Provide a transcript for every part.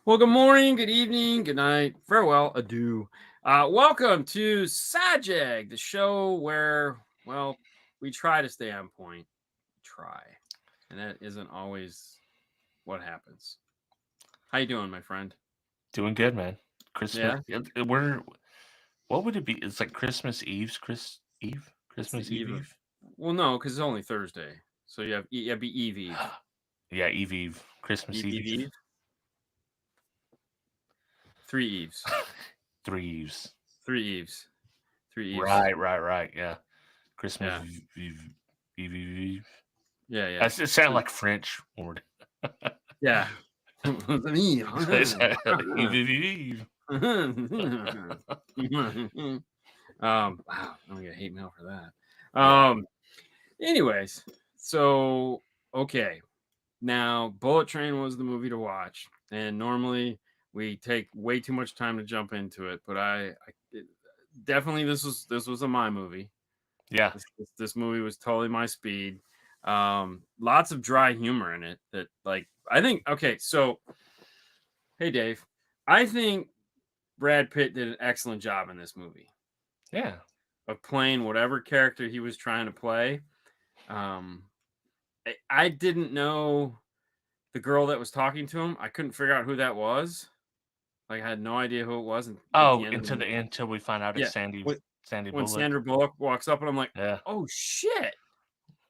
Well, good morning, good evening, good night, farewell, adieu. Welcome to Sajag, the show where, well, we try to stay on point. Try. And that isn't always what happens. How you doing, my friend? Doing good, man. Christmas. Yeah? We're what would it be? It's like Christmas Eve's It's the Christmas Eve eve of... Eve. Well, no, because it's only Thursday. So you have be Eve Eve. Yeah, Eve, Christmas Eve Eve Eve. Eve. 3 Eves. 3 Eves. 3 Eves. 3 Eves. Right. Yeah, Christmas Yeah. Eve. Yeah. It sounded like French word. Yeah. Eve. Wow, I'm gonna hate mail for that. Yeah, Anyways, so okay. Now, Bullet Train was the movie to watch, and normally we take way too much time to jump into it, but definitely this was a my movie. yeah. This movie was totally my speed. Lots of dry humor in it that like I think okay, so hey Dave, I think Brad Pitt did an excellent job in this movie Yeah. of playing whatever character he was trying to play. Um, I didn't know the girl that was talking to him. I couldn't figure out who that was. Like I had no idea who it was at the Oh, end of the into the movie. end till we find out it's Yeah, Sandy when Bullock. Sandra Bullock walks up and I'm like, Yeah, oh shit,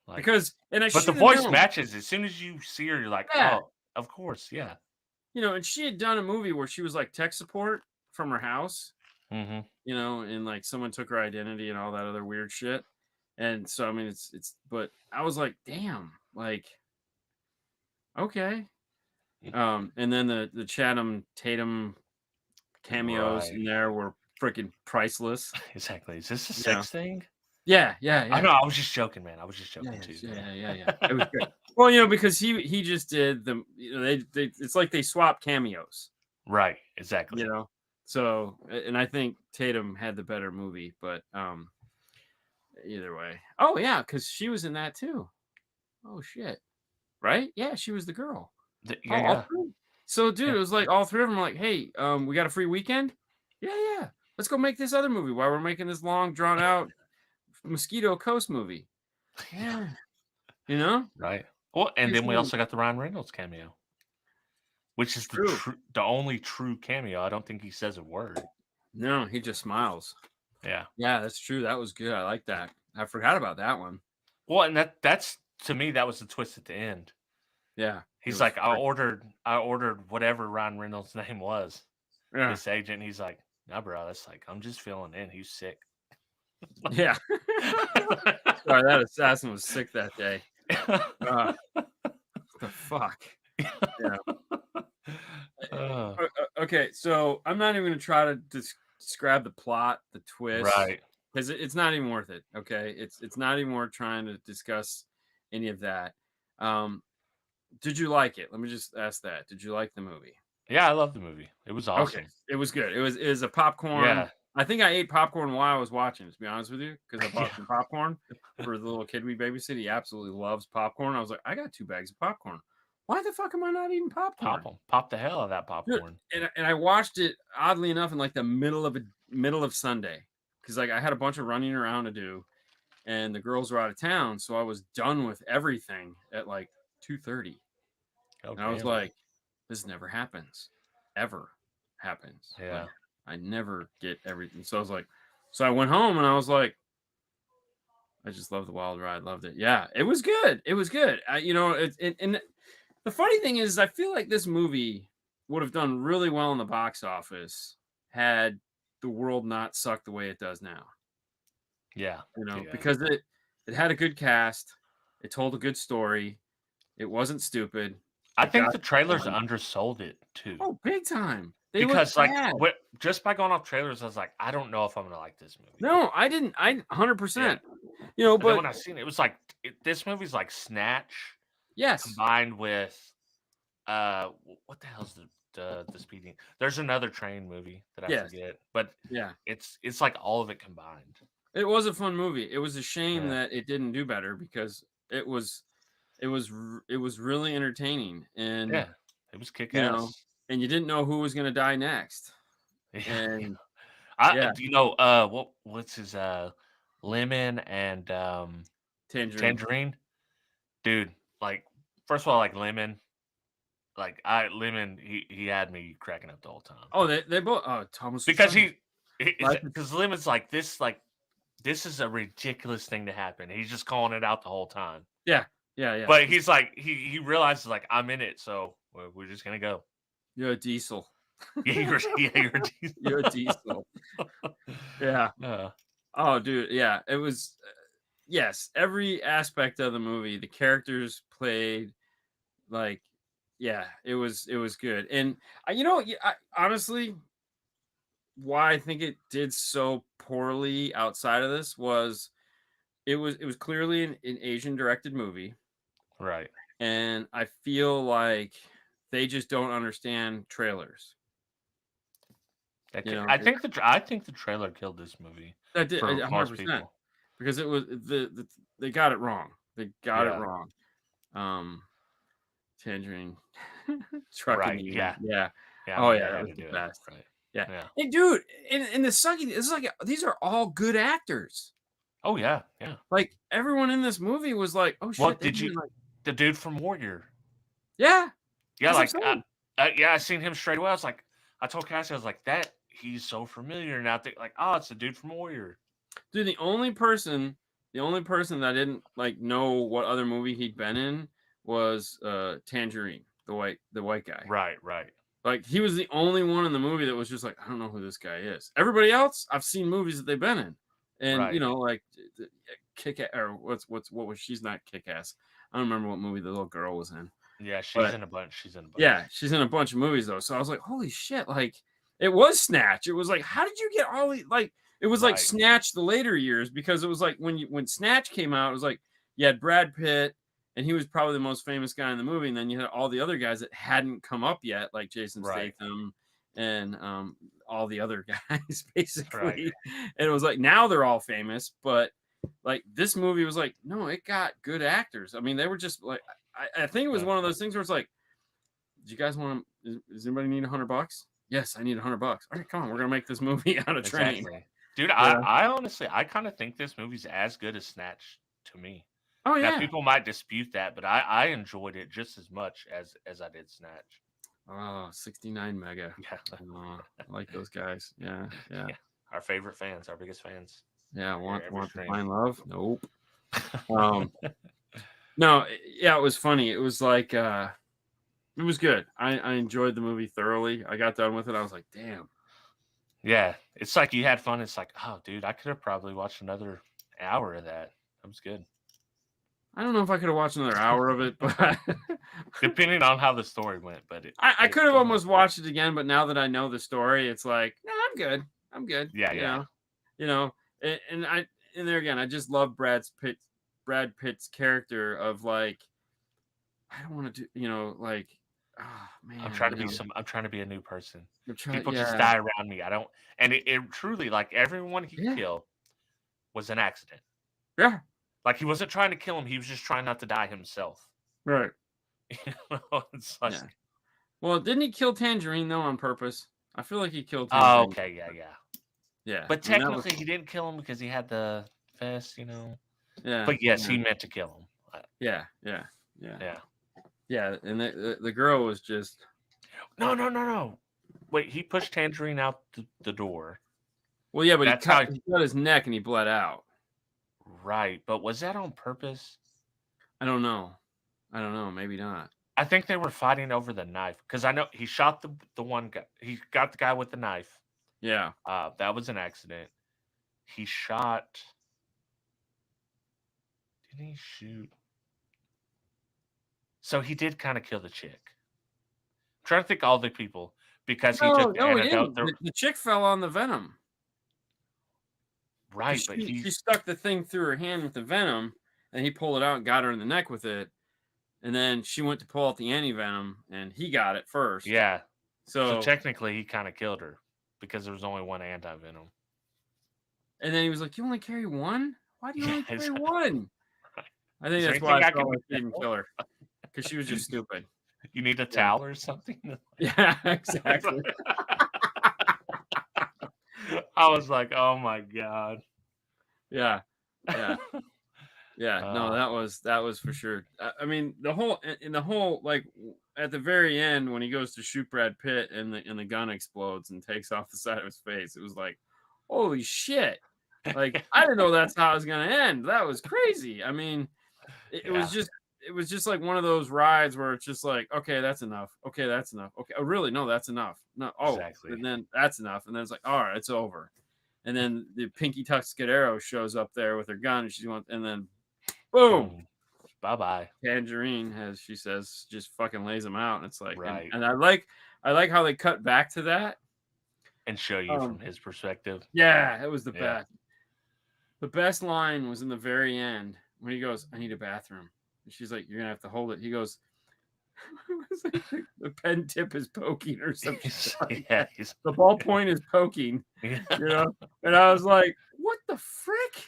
like, because and I but the should have voice known. matches as soon as you see her. You're like, Yeah, oh, of course, yeah. and she had done a movie where she was like tech support from her house. Mm-hmm. And like someone took her identity and all that other weird shit. And so I mean it's but I was like, damn, like okay. And then the Chatham Tatum cameos in Right. there were freaking priceless. Exactly. Is this a Yeah. sex thing? I Yeah. know. I was just joking, man. I was just Yeah, joking too. yeah. It was Yeah. great. Well, because he just did they it's like they swapped cameos, Right. you Exactly. know. So and I think Tatum had the better movie, but either way. Oh yeah, because she was in that too. Oh shit. Right? Yeah, she was the girl. Oh, all Yeah. three. So, dude, Yeah. it was like all three of them were like, "Hey, we got a free weekend? Yeah. Let's go make this other movie while we're making this long, drawn out Mosquito Coast movie." Yeah, you know, Right. Well, and it's then we also got the Ryan Reynolds cameo, which is true. the only true cameo. I don't think he says a word. No, he just smiles. Yeah. Yeah, that's true. That was good. I like that. I forgot about that one. Well, and that's to me that was the twist at the end. Yeah, it He's was. like, I ordered whatever Ryan Reynolds' name was. Yeah, This agent. He's like, nah, bro. That's like I'm just filling in. He's sick. yeah. Sorry, that assassin was sick that day. What the fuck? Yeah. Uh, Okay, so I'm not even gonna try to describe the plot, the twist, right. because it's not even worth it. Okay, it's not even worth trying to discuss any of that. Um, did you like it? Let me just ask that. Did you like the movie? Yeah, I love the movie. It was Okay, awesome. it was good. It was a popcorn. Yeah. I think I ate popcorn while I was watching. To be honest with you, because I Yeah. bought some popcorn for the little kid we babysit. He absolutely loves popcorn. I was like, I got 2 bags of popcorn. Why the fuck am I not eating Pop popcorn? them. Pop the hell out of that Dude, popcorn. and I watched it oddly enough in like the middle of Sunday because like I had a bunch of running around to do, and the girls were out of town, so I was done with everything at like 2:30, Oh, and I was damn. like, this never happens, ever happens. Like Yeah. I never get everything. So I was like, so I went home and I was like, I just love the wild ride, loved it. Yeah, it was good. It was good. And the funny thing is, I feel like this movie would have done really well in the box office had the world not sucked the way it does now. Yeah. Yeah. Because it had a good cast, it told a good story, it wasn't stupid, I it think got the trailers fun. undersold it too. Oh, big time. They look Because like bad. just by going off trailers, I was like, I don't know if I'm gonna like this movie. No, I didn't. I Yeah. 100%. And then But when I seen it, it was like this movie's like Snatch yes, combined with what the hell's the speeding? There's another train movie that I yes, forget, but yeah. it's like all of it combined. It was a fun movie. It was a shame Yeah. that it didn't do better because it was really entertaining and Yeah. It was kick you know ass. and you didn't know who was gonna die next. And yeah, What's his lemon and Tangerine. tangerine, dude. Like, first of all, like lemon, lemon, he had me cracking up the whole time Oh, they both. Oh, Thomas was because trying. Life is- because lemon's like this is a ridiculous thing to happen. He's just calling it out the whole time, Yeah, yeah, yeah. but he's like he realizes like I'm in it, so we're just gonna go. You're a diesel. You're a You're a diesel. Yeah. uh, Oh, dude. Yeah. It was. Yes, every aspect of the movie, the characters played like. Yeah, it was good, and honestly, why I think it did so poorly outside of this was it was clearly an Asian directed movie, right. and I feel like they just don't understand trailers. I It, think the trailer killed this movie that did for most 100% people. because it was they got it wrong. They got it Yeah. wrong. Um, Tangerine trucking Right. you. Yeah. Yeah. Yeah. I Oh mean, yeah, they that had was to the do it. best. Right. Yeah. Yeah. Hey, dude, and the sucky. This is like these are all good actors. Oh yeah. Yeah. Like everyone in this movie was like, oh Well, shit, they did like, the dude from Warrior? yeah. Yeah. That's what Like, I'm saying. yeah, I seen him straight away. I was like, I told Cassie, I was like, that he's so familiar now. Like, oh, it's the dude from Warrior. Dude, the only person that didn't like know what other movie he'd been in was Tangerine, the white guy. Right. Right. Like he was the only one in the movie that was just like, I don't know who this guy is. Everybody else, I've seen movies that they've been in, and Right. like Kick or what was she's not Kick Ass. I don't remember what movie the little girl was in. Yeah. She's But in a bunch. She's in a bunch. yeah, she's in a bunch of movies though. So I was like, holy shit! Like it was Snatch. It was like, how did you get all these? Like it was like Right. Snatch the later years because it was like when Snatch came out, it was like you had Brad Pitt and he was probably the most famous guy in the movie, and then you had all the other guys that hadn't come up yet, like Jason Right. Statham and all the other guys basically. Right. And it was like now they're all famous, but like this movie was like no, it got good actors. I mean, they were just like I think it was one of those things where it's like, do you guys want to? Does anybody need $100? Yes, I need $100. All right, come on, we're gonna make this movie on a train. Exactly. Dude, Yeah. I honestly, I kind of think this movie's as good as Snatch to me. Oh Now, yeah. people might dispute that, but I enjoyed it just as much as I did Snatch. Oh, 69 mega. Yeah. Oh, I like those guys. Yeah, yeah, Yeah. Our favorite fans, our biggest fans. yeah. Want every to stream. find love? Nope. No, yeah, it was funny. It was like it was good. I enjoyed the movie thoroughly. I got done with it. I was like, damn. Yeah. It's like you had fun. It's like, oh, dude, I could have probably watched another hour of that. That was good. I don't know if I could have watched another hour of it, but Depending on how the story went, but I could have almost watched it again. But now that I know the story, it's like, no, I'm good. I'm good. Yeah, yeah. And there again, I just love Brad Pitt's character of like, I don't want to do, like, oh man, I'm trying to be I'm trying to be a new person. People yeah. just die around me. I don't, and it truly, like, everyone he Yeah. killed was an accident. Yeah. Like, he wasn't trying to kill him. He was just trying not to die himself. Right. It's like, Yeah. Well, didn't he kill Tangerine though on purpose? I feel like he killed oh, Tangerine. okay, yeah. Yeah. But I mean, that technically, he didn't kill him because he had the vest, Yeah. But yes, yeah. he meant to kill him. Yeah. Yeah. Yeah. And the girl was just. No. Wait, he pushed Tangerine out the door. Well, yeah, but That's he cut his neck and he bled out. Right, but was that on purpose? I don't know. Maybe not. I think they were fighting over the knife because I know he shot the one guy. He got the guy with the knife. Yeah. That was an accident. He shot. Did he shoot? So he did kind of kill the chick. I'm trying to think all the people because he took the antidote. The chick fell on the venom. Right, but she stuck the thing through her hand with the venom, and he pulled it out and got her in the neck with it. And then she went to pull out the anti-venom, and he got it first. Yeah. So technically, he kind of killed her because there was only one anti-venom. And then he was like, "You only carry one? Why do you only carry one?" Right. I think that's why I felt like he didn't kill her, because she was just stupid. You need a Yeah. towel or something? Yeah, exactly. I was like, oh my God. Yeah. Yeah. Yeah, no, Uh, that was for sure. I mean, the whole in the whole like at the very end when he goes to shoot Brad Pitt and the gun explodes and takes off the side of his face, it was like, holy shit! Like I didn't know that's how it was gonna end. That was crazy. I mean, yeah, it was just like one of those rides where it's just like, okay, that's enough. Okay, that's enough. Okay, oh really? No, that's enough. No, oh, exactly. and then that's enough. And then it's like, all right, it's over. And then the Pinky Tuxedo shows up there with her gun, and she wants, and then boom, Boom. Bye-bye. Tangerine, as she says, just fucking lays him out, and it's like, Right. and I like how they cut back to that. And show you from Um, his perspective. yeah, it was the Yeah. best. The best line was in the very end when he goes, "I need a bathroom," and she's like, "You're gonna have to hold it." He goes, "It's like the pen tip is poking or some shit like Yeah, that. The ballpoint is poking," you know. And I was like, "What the frick?"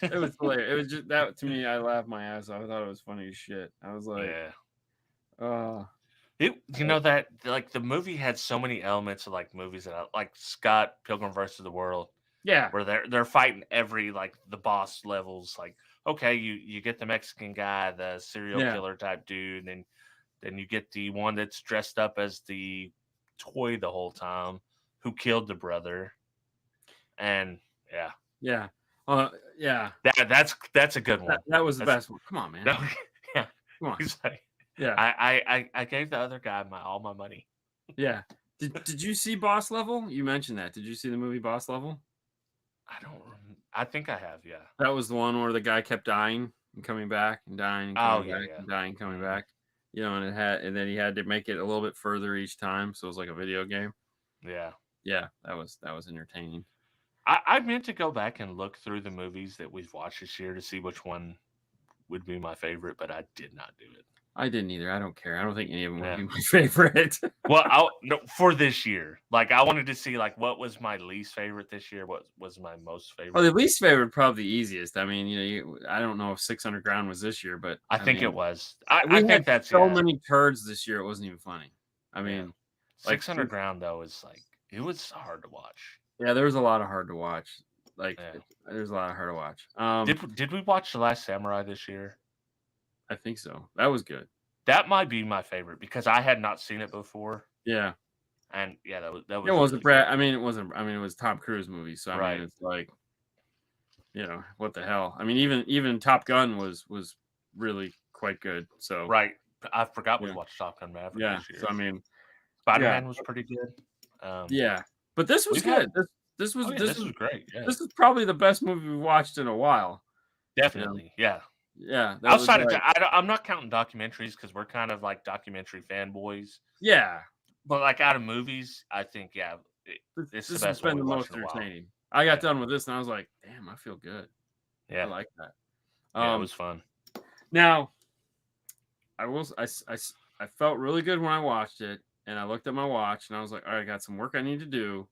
It was hilarious. It was just that to me. I laughed my ass off. I thought it was funny as shit. I was like, yeah. "Oh, You know that like the movie had so many elements of like movies that like Scott Pilgrim versus the World, yeah, where they're fighting every like the boss levels. Like, okay, you get the Mexican guy, the serial yeah, killer type dude, and then you get the one that's dressed up as the toy the whole time, who killed the brother, and yeah, yeah, yeah." that's a good one. That was the That's best one. Come on, man. that, yeah. Come on. He's like, Yeah, I gave the other guy all my money. yeah. Did you see Boss Level? You mentioned that. Did you see the movie Boss Level? I think I have, yeah. That was the one where the guy kept dying and coming back and dying and Oh coming yeah, back yeah. and dying and coming Mhm. back. You know, and then he had to make it a little bit further each time, so it was like a video game. Yeah. Yeah, that was entertaining. I meant to go back and look through the movies that we've watched this year to see which one would be my favorite, but I did not do it. I didn't either. I don't care. I don't think any of them would Yeah. be my favorite. Well, no, for this year. Like I wanted to see like what was my least favorite this year, what was my most Well, favorite. the least favorite probably the easiest. I mean, I don't know if 600 Ground was this year, but I I think it mean, was. I we had think that's so yeah. many turds this year. It wasn't even funny. I Yeah. mean, like 600 Ground though is like it was hard to watch. yeah, there was a lot of hard to watch. Like Yeah. there's a lot of hard to watch. Did we watch The Last Samurai this year? I think so. That was good. That might be my favorite because I had not seen it before. Yeah. And yeah, that It was wasn't really Brad. good. I mean, it wasn't. I mean, it was Tom Cruise movie. So I mean, Right. it's like, what the hell? I mean, even Top Gun was really quite good. So Right. I forgot we yeah, watched Top Gun Maverick yeah. this year. So I mean, yeah, Spider-Man was pretty good. yeah. But this was We've had good. This was this was great. Yeah. this is probably the best movie we've watched in a while. You know? Definitely. Yeah. Yeah. That was Outside of like I'm not counting documentaries because we're kind of like documentary fanboys. yeah. But like out of movies, I think it's the This has best one been we the watched most in a while. entertaining. I got Yeah. done with this and I was like, damn, I feel good. I Yeah. like that. Yeah, it was fun. Now, I felt really good when I watched it, and I looked at my watch, and I was like, all right, I got some work I need to do,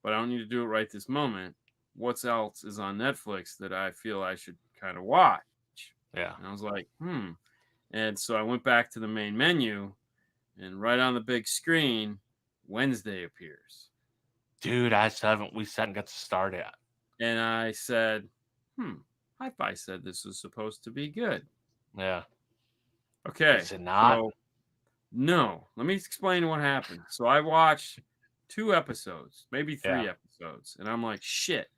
but I don't need to do it right this moment. What else is on Netflix that I feel I should kind of watch? Yeah. And I was like, And so I went back to the main menu, and right on the big screen, Wednesday appears. Dude, we haven't got to start it. And I said, Hi-Fi said this was supposed to be good. Yeah. Okay. Is it not? So, no. Let me explain what happened. So I watched 2 episodes, maybe 3 Yeah. episodes, and I'm like, shit,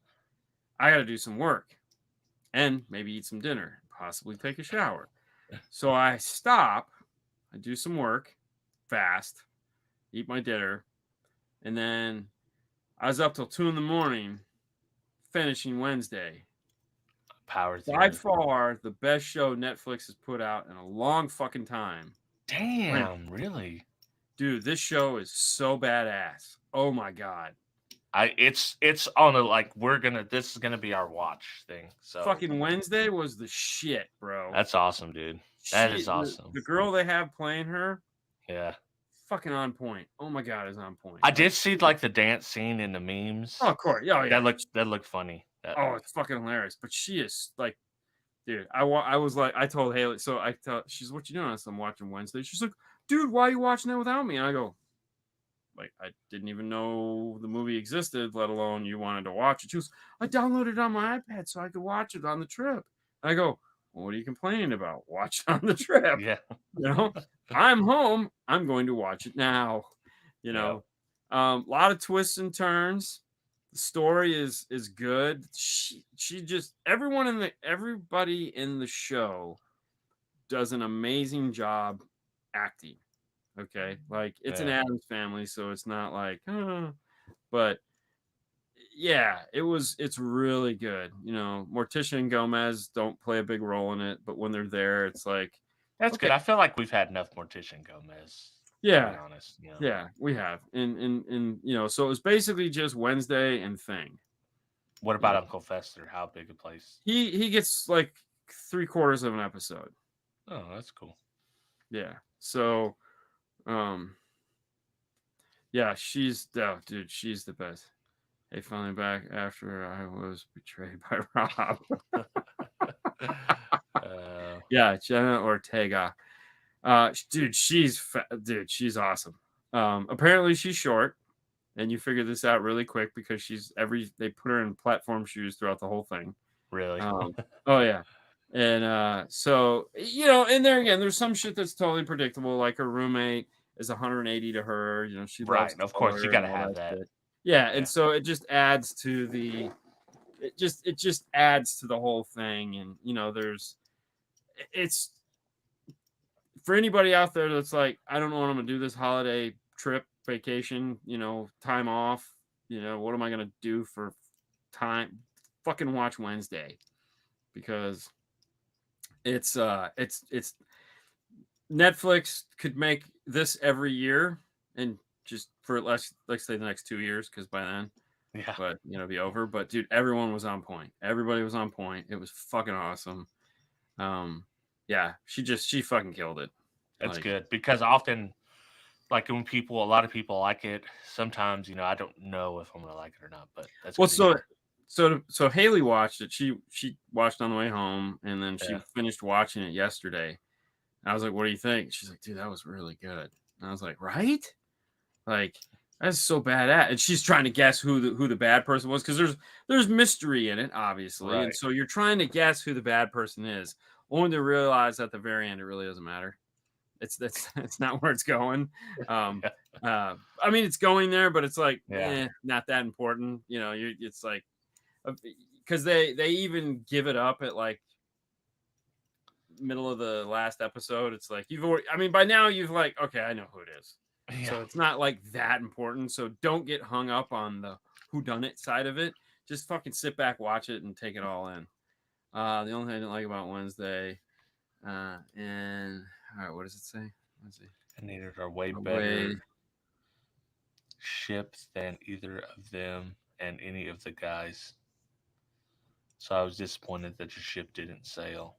I got to do some work and maybe eat some dinner, possibly take a shower. So I stop, I do some work fast, eat my dinner, and then I was up till 2 in the morning finishing Wednesday. Power By through. far the best show Netflix has put out in a long fucking time. Damn, really? Dude, this show is so badass. Oh my god. It's on a like this is gonna be our watch thing. So Fucking Wednesday was the shit, bro. that's awesome, dude. That is awesome. The girl they have playing her, Yeah. fucking on point. Oh my god, is on point. I did see like the dance scene in the memes. Oh, of course. Oh, yeah. That looked funny. Oh, it's fucking hilarious. But she is like, dude, I was like, I told Haley, so she's what you doing? I said, I'm watching Wednesday. She's like, dude, why are you watching that without me? And I go, like, I didn't even know the movie existed, let alone you wanted to watch it. She goes, I downloaded it on my iPad so I could watch it on the trip. I go, well, what are you complaining about? Watch it on the trip. Yeah. You know, I'm home. I'm going to watch it now. You Yeah. know, a lot of twists and turns. The story is good. She just everybody in the show does an amazing job acting. Okay, like it's an Yeah. Addams family, so it's not like, but yeah, it's really good. You know, Morticia and Gomez don't play a big role in it, but when they're there, it's like, That's okay, good. I feel like we've had enough Morticia and Gomez, to be yeah, honest. You know. yeah, we have, and you know, so it was basically just Wednesday and Thing. What You about know, Uncle Fester? How big a place? he gets like 3/4 of an episode. Oh, that's cool. Yeah, so um, yeah, dude, she's the best. Hey, finally back after I was betrayed by Rob. Yeah, Jenna Ortega. Dude, dude, she's awesome. Apparently she's short, and you figure this out really quick because they put her in platform shoes throughout the whole thing. Really? Oh yeah. And so, you know, and there again, there's some shit that's totally predictable, like her roommate is 180 to her, you know, she loves Right. Of course, you color got and to all have that that. shit. Yeah, and Yeah. so it just adds to it just adds to the whole thing. And you know, it's for anybody out there that's like, I don't know what I'm gonna do this holiday trip, vacation, you know, time off, you know, what am I gonna do for time? Fucking watch Wednesday, because it's Netflix could make this every year, and just for let's say the next 2 years, because by then, Yeah. but you know, be over. But dude, everyone was on point. Everybody was on point. It was fucking awesome. Yeah, she fucking killed it. That's Like, good because often, like when a lot of people like it, sometimes, I don't know if I'm going to like it or not, but that's well, good to hear. so Haley watched it. She watched on the way home, and then she Yeah. finished watching it yesterday. I was like, "What do you think?" She's like, "Dude, that was really good." And I was like, "Right? Like, that's so badass." And she's trying to guess who the bad person was, because there's mystery in it, obviously, and Right. so you're trying to guess who the bad person is, only to realize at the very end it really doesn't matter. It's not where it's going. Um, I mean, it's going there, but it's like, Yeah. not that important. You know, it's like, because they even give it up at like middle of the last episode. It's like I mean, by now you've like, okay, I know who it is. Yeah. So it's not like that important. So don't get hung up on the whodunit side of it. Just fucking sit back, watch it, and take it all in. The only thing I didn't like about Wednesday, and all right, what does it say? Let's see. And neither are way Away. better ships than either of them and any of the guys. So I was disappointed that your ship didn't sail.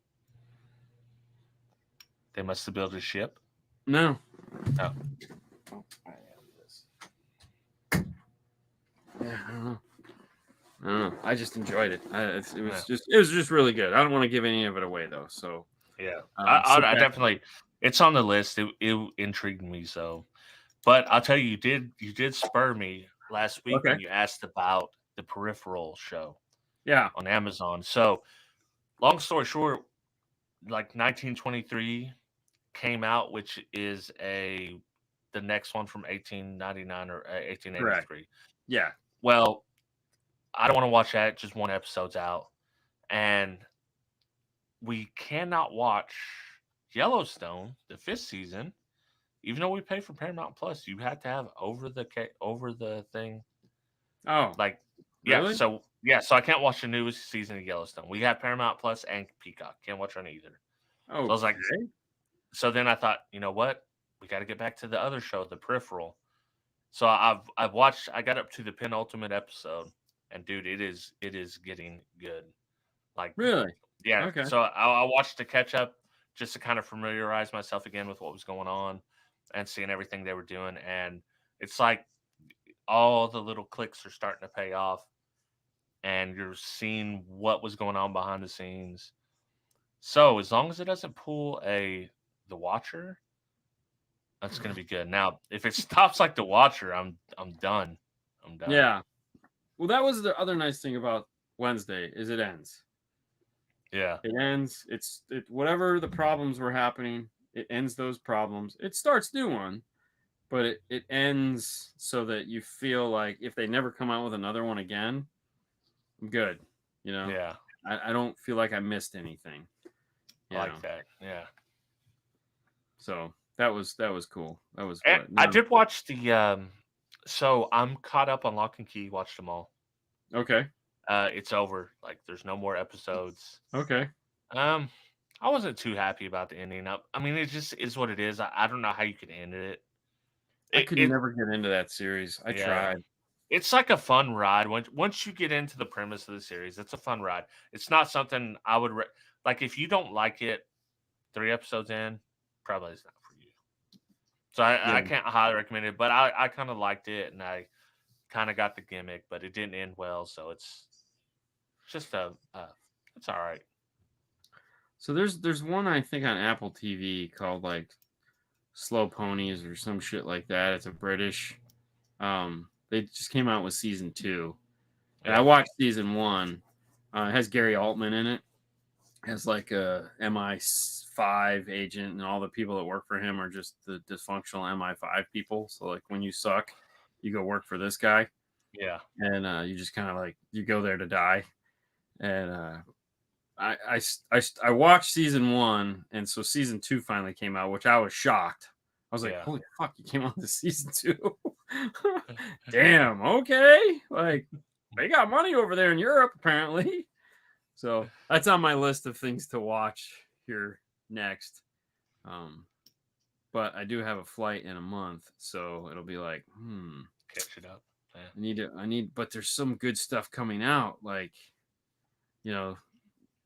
They must have built a ship. No. Oh. I have this. Yeah, I don't know. I don't know. I just enjoyed it. It was just really good. I don't want to give any of it away though. So Yeah, sit I back. definitely. It's on the list. It intrigued me so, but I'll tell you, you did spur me last week Okay. when you asked about the Peripheral show Yeah. on Amazon. So, long story short, like 1923 came out, which is the next one from 1899 or Correct. 1883. Yeah. Well, I don't want to watch that. Just one episode's out, and we cannot watch Yellowstone, the 5th season, even though we pay for Paramount Plus. You have to have over the thing. Oh, Like, really? so I can't watch the newest season of Yellowstone. We have Paramount Plus and Peacock. Can't watch on either. So I was like, Okay. so then I thought, you know what? We got to get back to the other show, The Peripheral. So I've watched. I got up to the penultimate episode, and dude, it is getting good. Like, Really? yeah. Okay. So I watched to catch up, just to kind of familiarize myself again with what was going on, and seeing everything they were doing. And it's like all the little clicks are starting to pay off, and you're seeing what was going on behind the scenes. So as long as it doesn't pull The Watcher, That's gonna be good. Now, if it stops like The Watcher, I'm done. I'm done. Yeah. Well, that was the other nice thing about Wednesday is it ends. Yeah. It ends. Whatever the problems were happening, it ends those problems. It starts new one, but it ends so that you feel like if they never come out with another one again, I'm good. You know, Yeah. I don't feel like I missed anything. I like that. Yeah. So that was cool. That was And what I now. did watch the so I'm caught up on Lock and Key, watched them all. Okay. It's over. Like there's no more episodes. Okay. I wasn't too happy about the ending. I mean, it just is what it is. I don't know how you could end it. I could never get into that series. I tried. It's like a fun ride. Once you get into the premise of the series, it's a fun ride. It's not something I would like. If you don't like it, 3 episodes in, probably it's not for you. So I can't highly recommend it. But I kind of liked it, and I kind of got the gimmick, but it didn't end well. So it's just it's all right. So there's one I think on Apple TV called like Slow Ponies or some shit like that. It's a British. They just came out with season 2, and I watched season 1. It has Gary Altman in it. Has like a MI5 agent, and all the people that work for him are just the dysfunctional MI5 people. So like when you suck, you go work for this guy. Yeah. And you just kind of like you go there to die. And I watched season 1, and so season 2 finally came out, which I was shocked. I was like, holy fuck, you came out to season 2. Damn, okay. Like they got money over there in Europe, apparently. So that's on my list of things to watch here next. But I do have a flight in a month, so it'll be like, catch it up. Yeah. I need, but there's some good stuff coming out. Like, the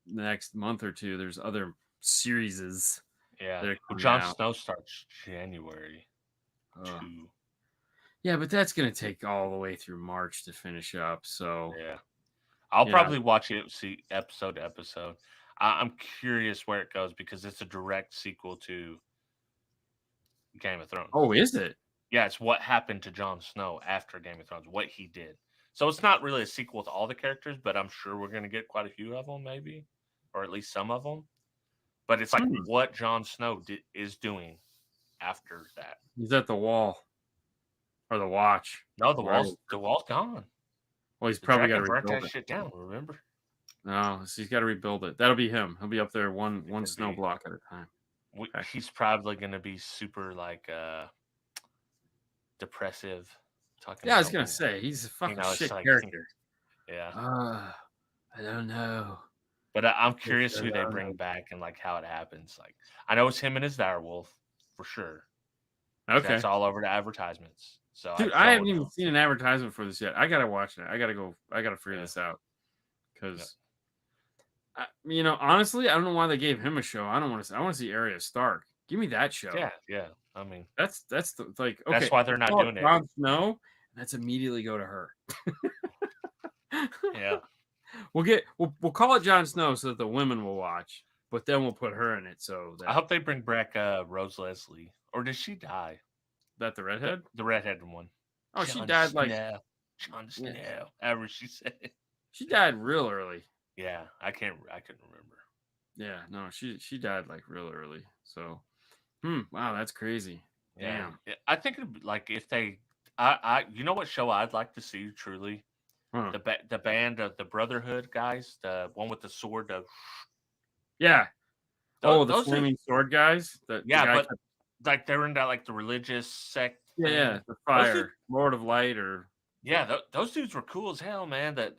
next month or two, there's other series. Yeah. Jon Snow starts January 2. Yeah, but that's gonna take all the way through March to finish up. So yeah. I'll probably watch it, see episode to episode. I'm curious where it goes because it's a direct sequel to Game of Thrones. Oh, is it? Yeah, it's what happened to Jon Snow after Game of Thrones, what he did. So it's not really a sequel to all the characters, but I'm sure we're going to get quite a few of them, maybe, or at least some of them. But it's like what Jon Snow is doing after that. He's at the wall or the watch. No, the wall's gone. Well, he's probably got to burn rebuild that it. shit down. Remember? No, so he's got to rebuild it. That'll be him. He'll be up there one snow block at a time. He's probably going to be super like depressive. I was gonna say he's a fucking shit character. Yeah. I don't know. But I'm curious who they bring back and like how it happens. Like I know it's him and his direwolf for sure. Okay. That's all over the advertisements. So dude, I haven't even seen an advertisement for this yet. I gotta watch it. I gotta figure this out. Because honestly, I don't know why they gave him a show. I want to see Arya Stark. Give me that show. Yeah. I mean, that's okay. That's why they're not doing it. Jon Snow. Let's immediately go to her. Yeah. We'll call it Jon Snow so that the women will watch, but then we'll put her in it. So I hope they bring back Rose Leslie, or did she die? That the redhead, the redhead one. Oh, she died like Jon Snow. However she said it. She died real early. Yeah, I couldn't remember. Yeah, no, she died like real early. So, wow, that's crazy. Yeah. Damn. I think it'd be like if they, you know what show I'd like to see truly, the band of the Brotherhood guys, the one with the sword. The flaming sword guys. But like they're in that like the religious sect. Yeah, the fire, Lord of Light, or those dudes were cool as hell, man. They're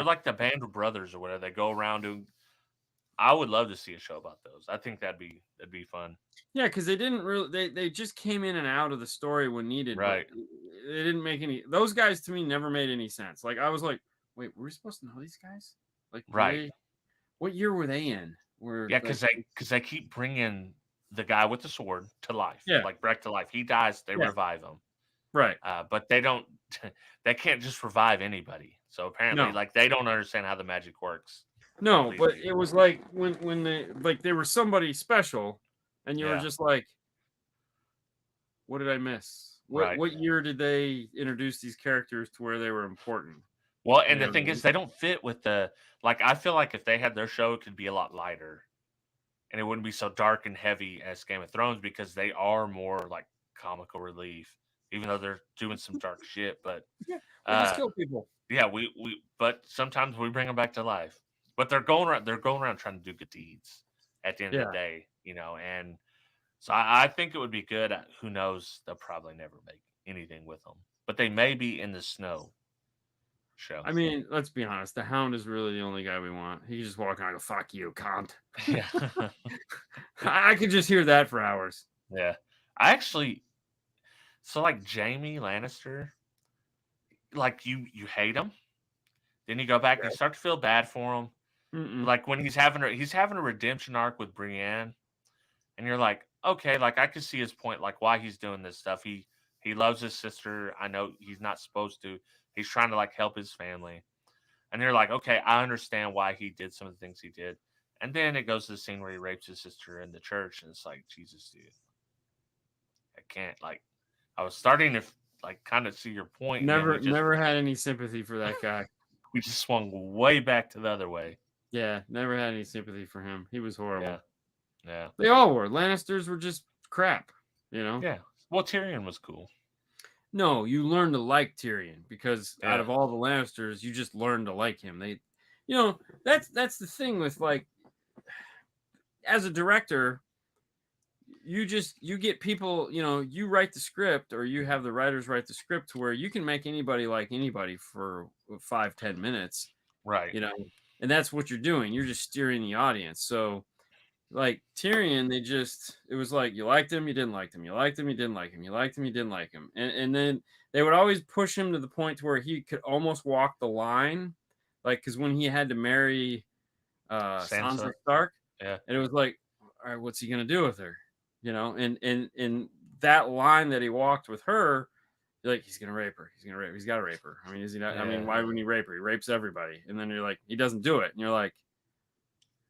like the band of brothers or whatever. They go around doing. I would love to see a show about those. I think that'd be fun. Yeah, because they didn't really. They just came in and out of the story when needed. Right. They didn't make any. Those guys to me never made any sense. Like I was like, wait, were we supposed to know these guys? Like, right. What year were they in? Because they keep bringing the guy with the sword to life. Yeah. Like back to life. He dies, they revive him. Right. But they don't. They can't just revive anybody. So apparently, like they don't understand how the magic works. No, but it was like when they were somebody special, and you were just like, What did I miss? Right. What year did they introduce these characters to where they were important? Well, You and the know what thing I is, mean? they don't fit with the like. I feel like if they had their show, it could be a lot lighter, and it wouldn't be so dark and heavy as Game of Thrones because they are more like comical relief, even though they're doing some dark shit. But Yeah, they just uh, kill people. yeah, but sometimes we bring them back to life. But they're going around. They're going around trying to do good deeds at the end of the Yeah. day, and so I think it would be good. Who knows? They'll probably never make anything with them, but they may be in the snow show. I mean, let's be honest. The Hound is really the only guy we want. He can just walk around and go, "Fuck you, cunt." Yeah, I could just hear that for hours. yeah. I actually so like Jamie Lannister, like you hate him, then you go back and you start to feel bad for him. Mm-mm. Like when he's having a redemption arc with Brienne, and you're like, okay, like I can see his point, like why he's doing this stuff. He loves his sister. I know he's not supposed to. He's trying to like help his family. And you're like, okay, I understand why he did some of the things he did. And then it goes to the scene where he rapes his sister in the church, and it's like, Jesus, dude, I can't. Like, I was starting to like kind of see your point, and then Never had any sympathy for that guy. we just swung way back to the other way. Yeah, never had any sympathy for him. He was horrible. Yeah, yeah, They all were. Lannisters were just crap, you know? yeah. Well, Tyrion was cool. No, you learn to like Tyrion because out Yeah. of all the Lannisters, you just learn to like him. They, that's the thing with like, as a director, you get people, you write the script or you have the writers write the script to where you can make anybody like anybody for 5-10 minutes, Right. and that's what you're doing. You're just steering the audience. So like Tyrion, it was like you liked him, you didn't like him, you liked him, you didn't like him, you liked him, you didn't like him, and then they would always push him to the point to where he could almost walk the line, like because when he had to marry Sansa Stark, Yeah. and it was like, all right, what's he gonna do with her, and that line that he walked with her, you're like, he's gonna rape her, he's got to rape her. I mean, is he not? I mean, why wouldn't he rape her? He rapes everybody, and then you're like, he doesn't do it, and you're like,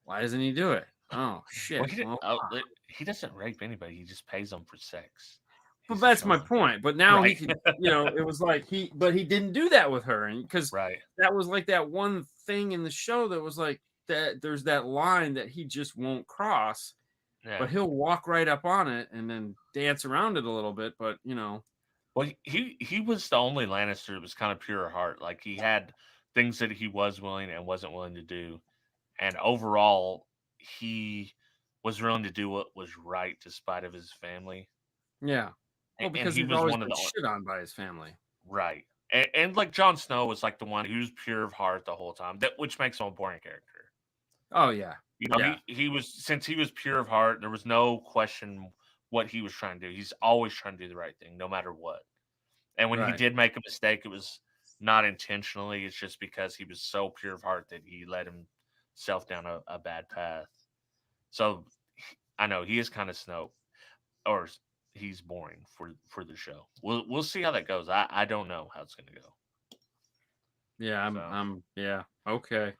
why doesn't he do it? Oh shit! Well, he doesn't rape anybody. He just pays them for sex. But that's my point. But now he could, it was like he didn't do that with her, and because that was like that one thing in the show that was like that. There's that line that he just won't cross, but he'll walk right up on it and then dance around it a little bit. But well, he was the only Lannister that was kind of pure heart. Like he had things that he was willing and wasn't willing to do, and overall, he was willing to do what was right despite of his family. Yeah. Well, because he was always been shit on by his family. Right. And like Jon Snow was like the one who's pure of heart the whole time, which makes him a boring character. Oh yeah. He was, since he was pure of heart, there was no question what he was trying to do. He's always trying to do the right thing, no matter what. And when he did make a mistake, it was not intentionally. It's just because he was so pure of heart that he led himself down a bad path. So I know he is kind of Snow, or he's boring for the show. We'll see how that goes. I don't know how it's going to go. Yeah, yeah, okay.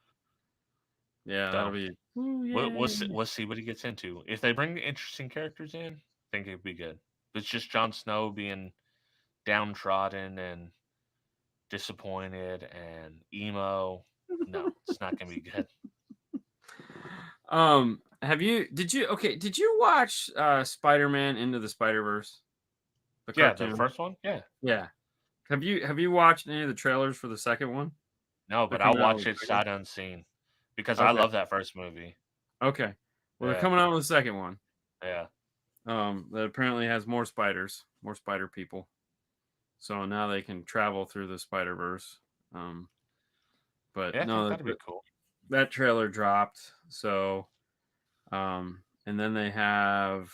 Yeah, that'll be. We'll see what he gets into. If they bring interesting characters in, I think it'd be good. If it's just Jon Snow being downtrodden and disappointed and emo, no, it's not going to be good. Did you watch Spider-Man Into the Spider-Verse? The first one? Yeah. Have you watched any of the trailers for the second one? No, but I'll watch it sight unseen because I love that first movie. Okay. Well, they're coming out with the second one. Yeah. That apparently has more spiders, more spider people. So now they can travel through the Spider-Verse. But yeah, no, that'd be cool. That trailer dropped. So, and then they have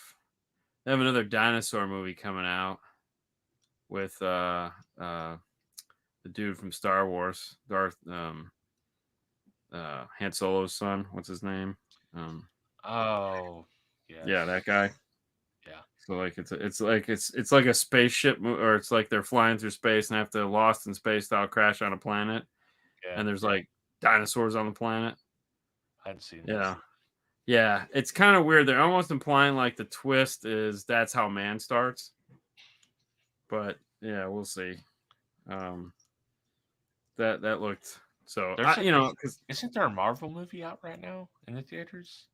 another dinosaur movie coming out with the dude from Star Wars, Darth Han Solo's son. What's his name? Oh, yeah. Yeah, that guy. Yeah. So like it's like a spaceship, or it's like they're flying through space and have to Lost in Space style crash on a planet. Yeah. And there's like dinosaurs on the planet. I hadn't seen this. Yeah, it's kind of weird. They're almost implying like the twist is that's how man starts. but yeah, we'll see. Um, that looked so. There's a, Because isn't there a Marvel movie out right now in the theaters?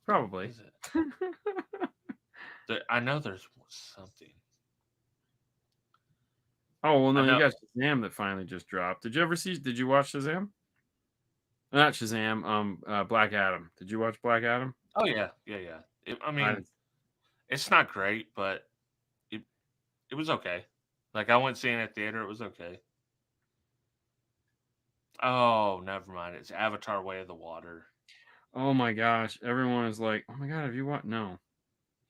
probably. Is it? I know there's something. Oh well, I no, you know. got Shazam that finally just dropped. Did you ever see? Did you watch Shazam? Not Shazam. Black Adam. Did you watch Black Adam? Oh yeah, yeah, yeah. I I mean, it's not great, but it it was okay. Like I went seeing it at the theater. It was okay. Oh, never mind. It's Avatar: Way of the Water. Oh my gosh, everyone is like, oh my god, have you watched? No,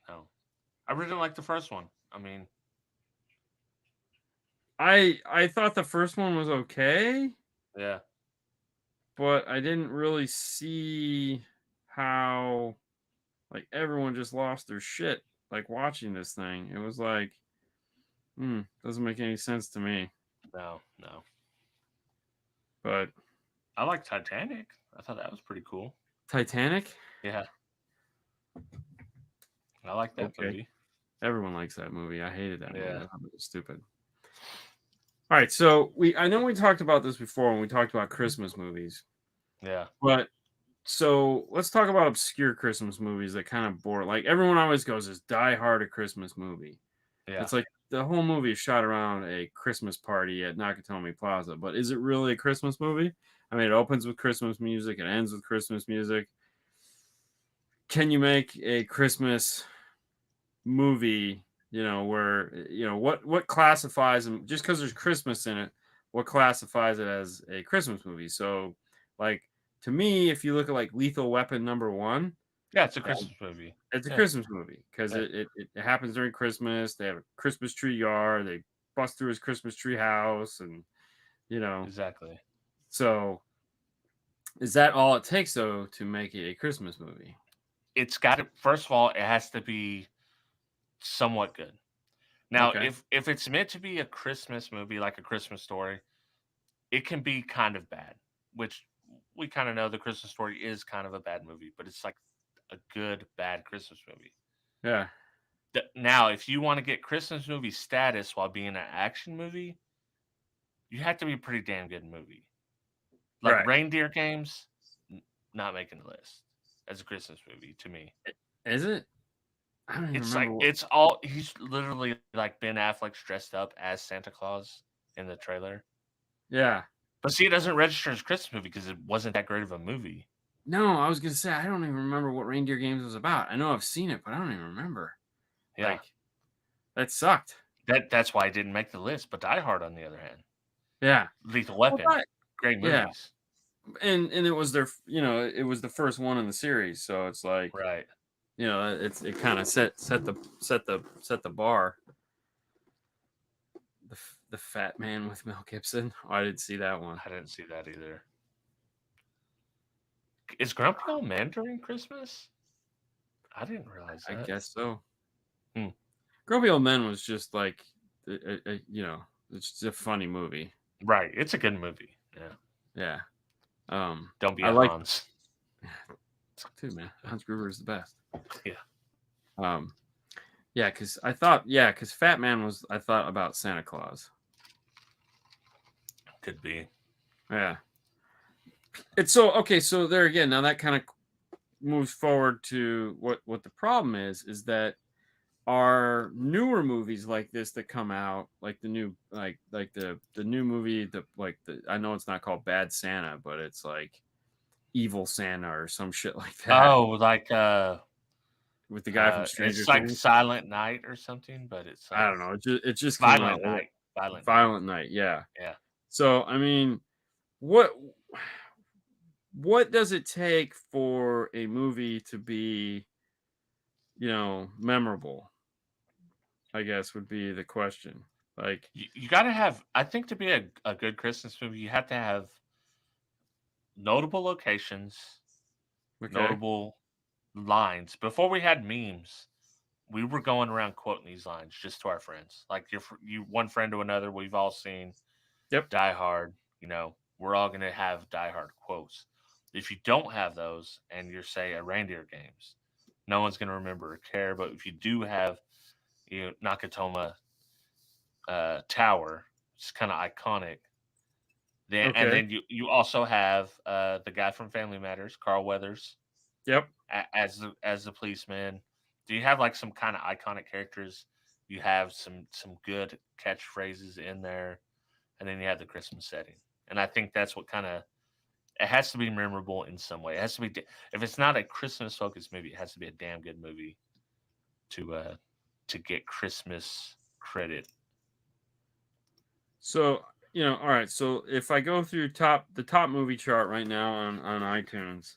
No, I really didn't like the first one. I mean, I thought the first one was okay, yeah, but I didn't really see how like everyone just lost their shit like watching this thing. It was like, doesn't make any sense to me. no, no. But I like Titanic. I thought that was pretty cool. Titanic, Yeah, I like that okay, movie. everyone likes that movie. I hated that movie. Yeah, I thought it was stupid. All right, so I know we talked about this before when we talked about Christmas movies, yeah, but so let's talk about obscure Christmas movies that kind of bore. Like everyone always goes, "Is Die Hard a Christmas movie?" yeah. It's like the whole movie is shot around a Christmas party at Nakatomi Plaza, but is it really a Christmas movie? I mean, it opens with Christmas music, it ends with Christmas music. Can you make a Christmas movie, where what classifies them just because there's Christmas in it, what classifies it as a Christmas movie? So, like to me, if you look at like Lethal Weapon #1, Yeah, it's a um, Christmas movie. it's a Yeah, Christmas movie because yeah, it happens during Christmas. They have a Christmas tree yard. They bust through his Christmas tree house, and you know. exactly. So, is that all it takes though to make it a Christmas movie? It's got to. First of all, it has to be somewhat good. Now, Okay. if it's meant to be a Christmas movie, like a Christmas story, it can be kind of bad, which we kind of know the Christmas story is kind of a bad movie, but it's like a good bad Christmas movie. Yeah. Now, if you want to get Christmas movie status while being an action movie, you have to be a pretty damn good movie. Like Right. Reindeer Games, not making the list as a Christmas movie to me. Is it? I don't even It's remember like what. it's all he's literally like Ben Affleck's dressed up as Santa Claus in the trailer. Yeah. But see, it doesn't register as a Christmas movie because it wasn't that great of a movie. No, I was gonna say I don't even remember what Reindeer Games was about. I know I've seen it, but I don't even remember. Yeah, Like that sucked. that's why I didn't make the list. But Die Hard, on the other hand, Yeah. Lethal Well, Weapon, great yeah, movies. and it was it was the first one in the series, so it's like Right. it kind of set the bar. The Fat Man with Mel Gibson. Oh, I didn't see that one. I didn't see that either. Is Grumpy Old Man during Christmas? I didn't realize I that. guess so. Hmm. Grumpy Old Men was just like, it's just a funny movie. Right. It's a good movie. Yeah. Yeah. Don't be I a like Hans. too, man. Hans Gruber is the best. Yeah. Um, yeah, because Fat Man was I thought about Santa Claus. Could be. Yeah. It's so okay. So there again, now that kind of moves forward to what the problem is that are newer movies like this that come out, like the new like the new movie, the I know it's not called Bad Santa, but it's like Evil Santa or some shit like that Oh, like with the guy from Stranger it's like Things. Silent Night or something, but it's I don't know. It just came out. Violent Night. Violent Night. Violent Night, yeah. Yeah. So I mean, what what does it take for a movie to be, memorable? I guess would be the question. Like, You got to have, I think, to be a good Christmas movie, you have to have notable locations, okay, notable lines. Before we had memes, we were going around quoting these lines just to our friends. Like you one friend to another, we've all seen yep, Die Hard. We're all gonna have Die Hard quotes. If you don't have those, and you're say a Reindeer Games, no one's gonna remember or care. But if you do have, Nakatomi Tower. It's kind of iconic. Then and Okay. then you also have the guy from Family Matters, Carl Weathers, Yep. as the policeman. Do you have like some kind of iconic characters? You have some good catchphrases in there, and then you have the Christmas setting. And I think that's what kind of it has to be memorable in some way. It has to be if it's not a Christmas focused movie, it has to be a damn good movie to get Christmas credit. So, all right. So if I go through the top movie chart right now on iTunes,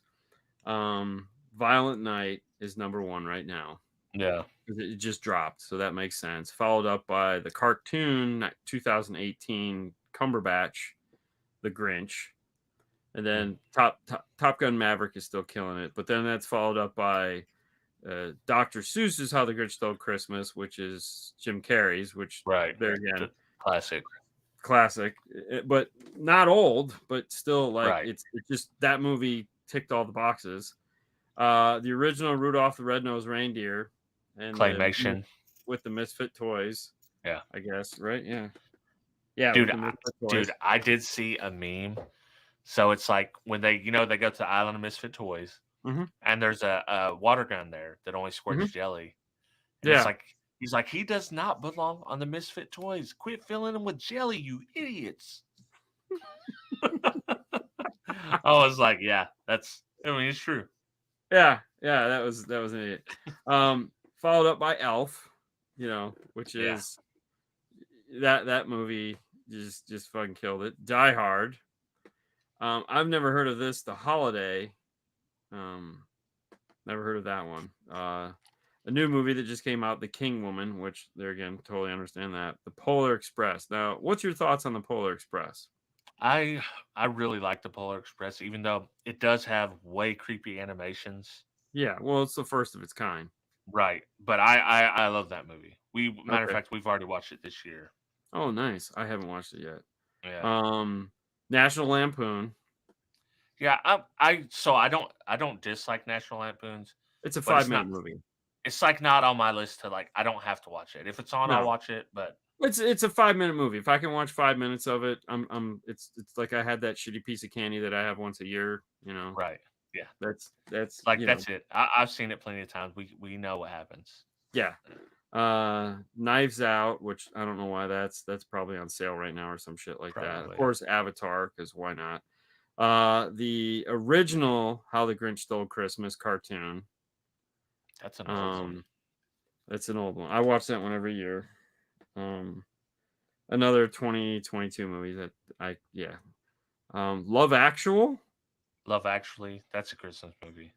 Violent Night is number 1 right now. Yeah. It just dropped, so that makes sense. Followed up by the cartoon 2018 Cumberbatch, The Grinch. And then Top Gun Maverick is still killing it. But then that's followed up by Dr. Seuss's How the Grinch Stole Christmas, which is Jim Carrey's, which Right. there again, classic, but not old, but still like right. it's just that movie ticked all the boxes. The original Rudolph the Red-Nosed Reindeer and claymation with the Misfit toys. Yeah, I guess, right? Yeah. Yeah, dude, I did see a meme. So it's like when they go to the island of Misfit Toys, and there's a water gun there that only squirts jelly. And it's like he's like, he does not belong on the Misfit Toys. Quit filling him with jelly, you idiots. I was like, yeah, it's true. Yeah, that was an idiot. Followed up by Elf, which is that movie just fucking killed it. Die Hard. I've never heard of this. The Holiday. Never heard of that one. A new movie that just came out, The King Woman, which there again, totally understand that. The Polar Express. Now, what's your thoughts on the Polar Express? I really like the Polar Express, even though it does have way creepy animations. Yeah, well, it's the first of its kind. Right, but I love that movie. Matter of fact, we've already watched it this year. Oh, nice. I haven't watched it yet. Yeah. National Lampoon. Yeah, I don't dislike National Lampoons. It's a 5-minute movie. It's like not on my list to like. I don't have to watch it. If it's on, I'll watch it. But it's a 5-minute movie. If I can watch 5 minutes of it, it's like I had that shitty piece of candy that I have once a year. Right. Yeah. That's like that's it. I've seen it plenty of times. We know what happens. Yeah. Knives Out, which I don't know why that's probably on sale right now or some shit like that. Of course, Avatar, because why not? The original How the Grinch Stole Christmas cartoon. That's an old one. That's an old one. I watch that one every year. Another 2022 movie that Love Actual. Love Actually, that's a Christmas movie.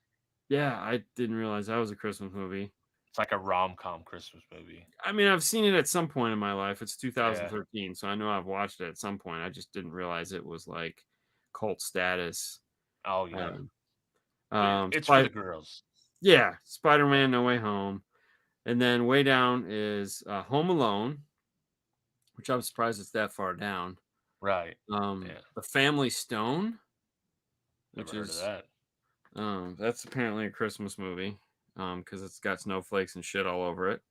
Yeah, I didn't realize that was a Christmas movie. It's like a rom-com Christmas movie. I mean, I've seen it at some point in my life. It's 2013, so I know I've watched it at some point. I just didn't realize it was like cult status. Oh yeah. It's for the girls. Yeah, Spider-Man No Way Home. And then way down is Home Alone, which I'm surprised it's that far down. Right. The Family Stone, which Never heard of that. That's apparently a Christmas movie because it's got snowflakes and shit all over it.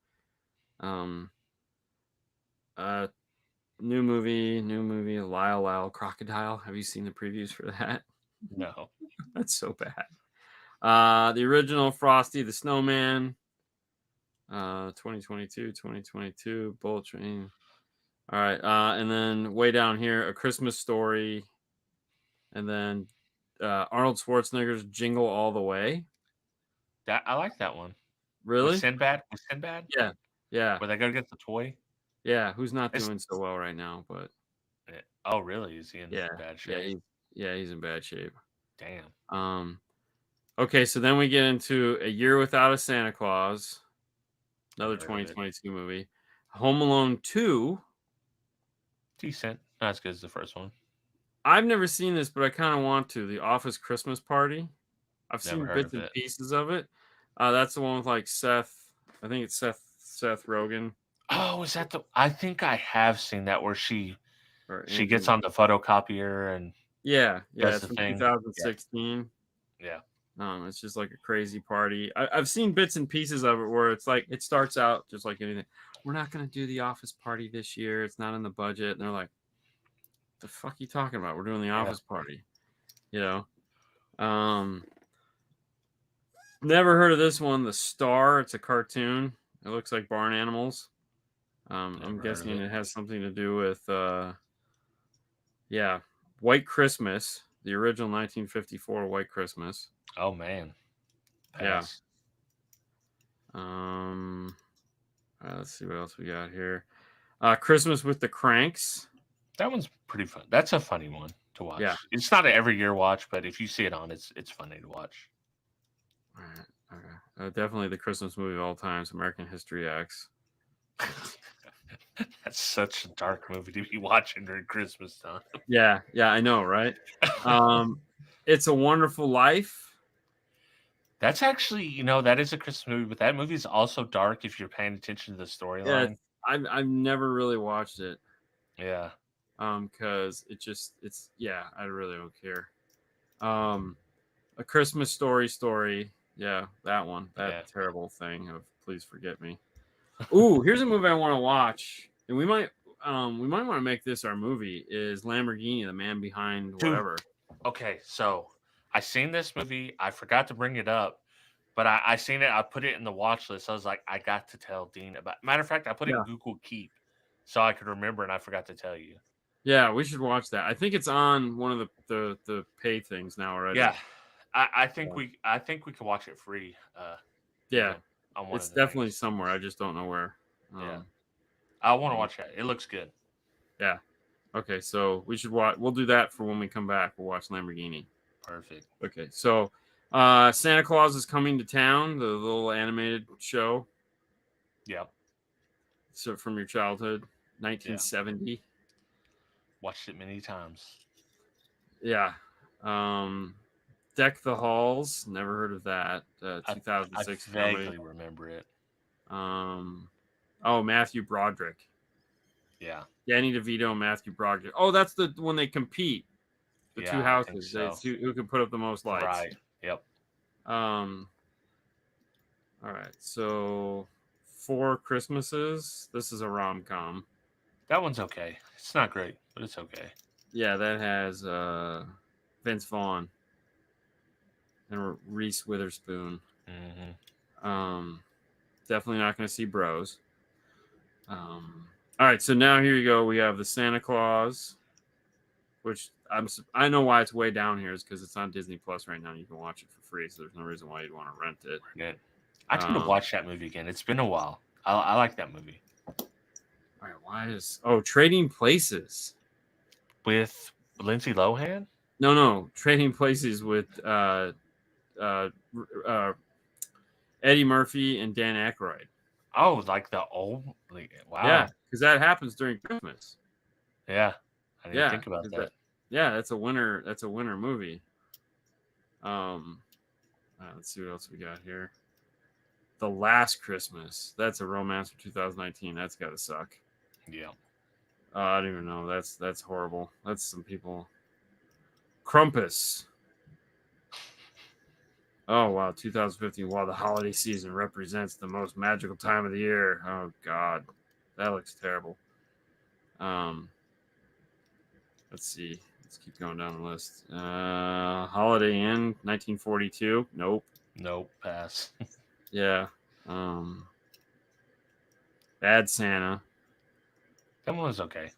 New movie, Lyle Lyle Crocodile. Have you seen the previews for that? No. That's so bad. The original Frosty the Snowman. 2022, Bullet Train. All right. And then way down here, A Christmas Story. And then Arnold Schwarzenegger's Jingle All the Way. I like that one. Really? With Sinbad? Yeah. Where they go get the toy? Yeah, who's not doing so well right now, but oh really? Is he in bad shape? He's in bad shape. Damn. Okay, so then we get into A Year Without a Santa Claus, another 2022 movie. Home Alone 2. Decent. Not as good as the first one. I've never seen this, but I kind of want to. The Office Christmas Party. I've seen bits and pieces of it. That's the one with like Seth. I think it's Seth Rogen. Oh, is that the? I think I have seen that where she gets on the photocopier and it's from 2016. Yeah. It's just like a crazy party. I've seen bits and pieces of it where it's like it starts out just like anything. we're not going to do the Office Party this year. It's not in the budget. And they're like, the fuck you talking about? We're doing the Office Party, you know. Never heard of this one, The Star. It's a cartoon. It looks like barn animals. I'm guessing it has something to do with White Christmas, the original 1954 White Christmas. Oh man. Pass. Yeah. All right, let's see what else we got here. Christmas with the Cranks. That one's pretty fun. That's a funny one to watch. Yeah. It's not an every year watch, but if you see it on, it's funny to watch. All right. Okay. Definitely the Christmas movie of all times, American History X. That's such a dark movie to be watching during Christmas time. Yeah, I know, right? It's a Wonderful Life. That's actually, that is a Christmas movie, but that movie is also dark if you're paying attention to the storyline. Yeah, I've never really watched it. Yeah. Because I really don't care. A Christmas Story. Yeah, that one. That terrible thing of Please Forget Me. Ooh, here's a movie I want to watch, and we might want to make this our movie. Is Lamborghini, the man behind whatever? Dude, okay, so I seen this movie. I forgot to bring it up, but I seen it. I put it in the watch list. I was like, I got to tell Dean about. Matter of fact, I put it in Google Keep so I could remember, and I forgot to tell you. Yeah, we should watch that. I think it's on one of the pay things now already. Yeah, I think we can watch it free. Yeah. It's definitely somewhere. I just don't know where. Yeah, I want to watch that. It looks good. Yeah. Okay, so we should watch. We'll do that for when we come back. We'll watch Lamborghini. Perfect. Okay, so Santa Claus is Coming to Town, the little animated show. Yep. So from your childhood, 1970. Yeah. Watched it many times. Yeah. Deck the Halls. Never heard of that. 2006. I vaguely remember it. Matthew Broderick. Yeah. Danny DeVito and Matthew Broderick. Oh, that's the when they compete. The two houses. So. Who can put up the most lights. Right. Yep. All right. So 4 Christmases. This is a rom-com. That one's okay. It's not great, but it's okay. Yeah, that has Vince Vaughn and Reese Witherspoon. Mm-hmm. Definitely not going to see Bros. All right, so now here you go. We have the Santa Claus, which I know why it's way down here is because it's on Disney Plus right now. You can watch it for free, so there's no reason why you'd want to rent it. Good. I need to watch that movie again. It's been a while. I like that movie. All right, Trading Places with Lindsay Lohan? No, Trading Places with Eddie Murphy and Dan Aykroyd. Oh, like the old wow. Yeah, because that happens during Christmas. Yeah, I didn't think about that. That's a winter movie. Let's see what else we got here. The Last Christmas. That's a romance for 2019. That's got to suck. Yeah. I don't even know. That's horrible. That's some people. Krampus. Oh, wow. 2015. While the holiday season represents the most magical time of the year. Oh, God. That looks terrible. Let's see. Let's keep going down the list. Holiday Inn, 1942. Nope. Pass. Yeah. Bad Santa. That one was okay.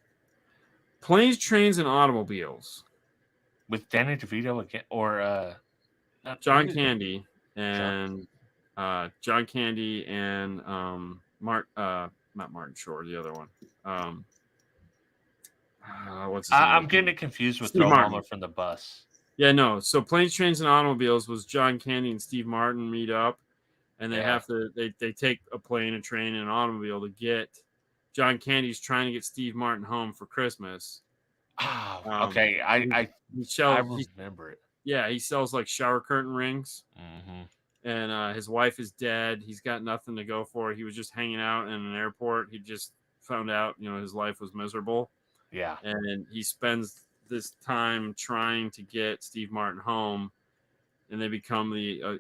Planes, Trains, and Automobiles. With Danny DeVito again, or John Candy and John Candy and not Martin Short, the other one. What's his name? I'm getting it confused with Steve Throw Martin. Mama from the Bus. Yeah, no. So Planes, Trains, and Automobiles was John Candy and Steve Martin meet up, and they have to they take a plane, a train, and an automobile to get. John Candy's trying to get Steve Martin home for Christmas. Oh, okay. I remember it. Yeah, he sells like shower curtain rings. Mm-hmm. And his wife is dead. He's got nothing to go for. He was just hanging out in an airport. He just found out, his life was miserable. Yeah. And he spends this time trying to get Steve Martin home, and they become the,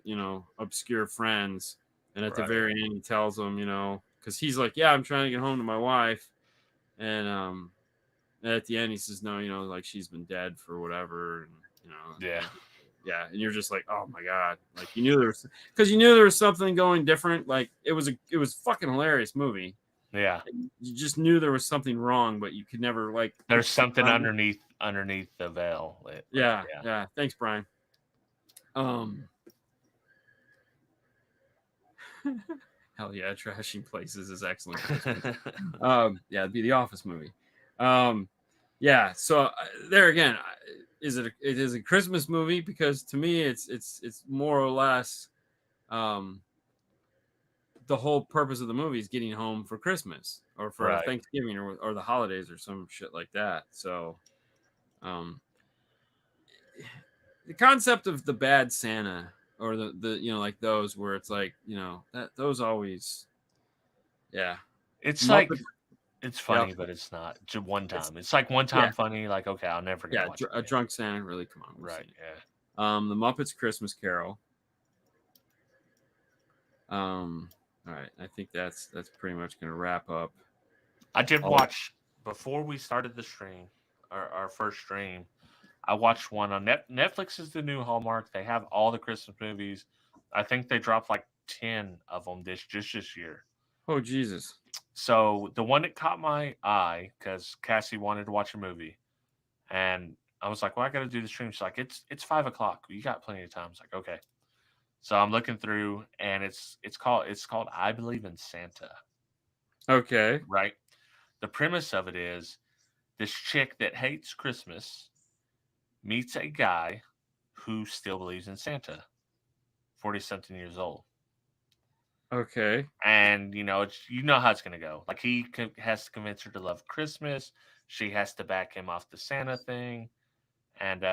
obscure friends. And at the very end, he tells him, because he's like, yeah, I'm trying to get home to my wife, and at the end he says, no, like she's been dead for whatever, and Yeah. yeah, and you're just like, oh my god, like you knew there was something going different. Like it was fucking hilarious movie. Yeah. You just knew there was something wrong, but you could never like. There's something underneath the veil. Yeah. Thanks, Brian. Hell yeah, Trashing Places is excellent. Yeah, it'd be the Office movie. Yeah, so there again, it is a Christmas movie because to me it's more or less the whole purpose of the movie is getting home for Christmas or for Thanksgiving or the holidays or some shit like that. So the concept of the bad Santa or the like those where it's like, that those always, yeah. It's Muppet, like it's funny, but it's not just one time. It's like one time funny. Like, okay, I'll never gonna watch a drunk Santa. Really, come on, right? Yeah. The Muppets Christmas Carol. All right, I think that's pretty much gonna wrap up. I did watch before we started the stream, our first stream. I watched one on Netflix. Is the new Hallmark. They have all the Christmas movies. I think they dropped like 10 of them this year. Oh Jesus! So the one that caught my eye because Cassie wanted to watch a movie, and I was like, "Well, I got to do the stream." She's like, "It's 5:00. You got plenty of time." I was like, "Okay." So I'm looking through, and it's called I Believe in Santa. Okay. Right. The premise of it is this chick that hates Christmas meets a guy who still believes in Santa, 40-something years old. Okay. And, how it's going to go. Like, he has to convince her to love Christmas. She has to back him off the Santa thing. And,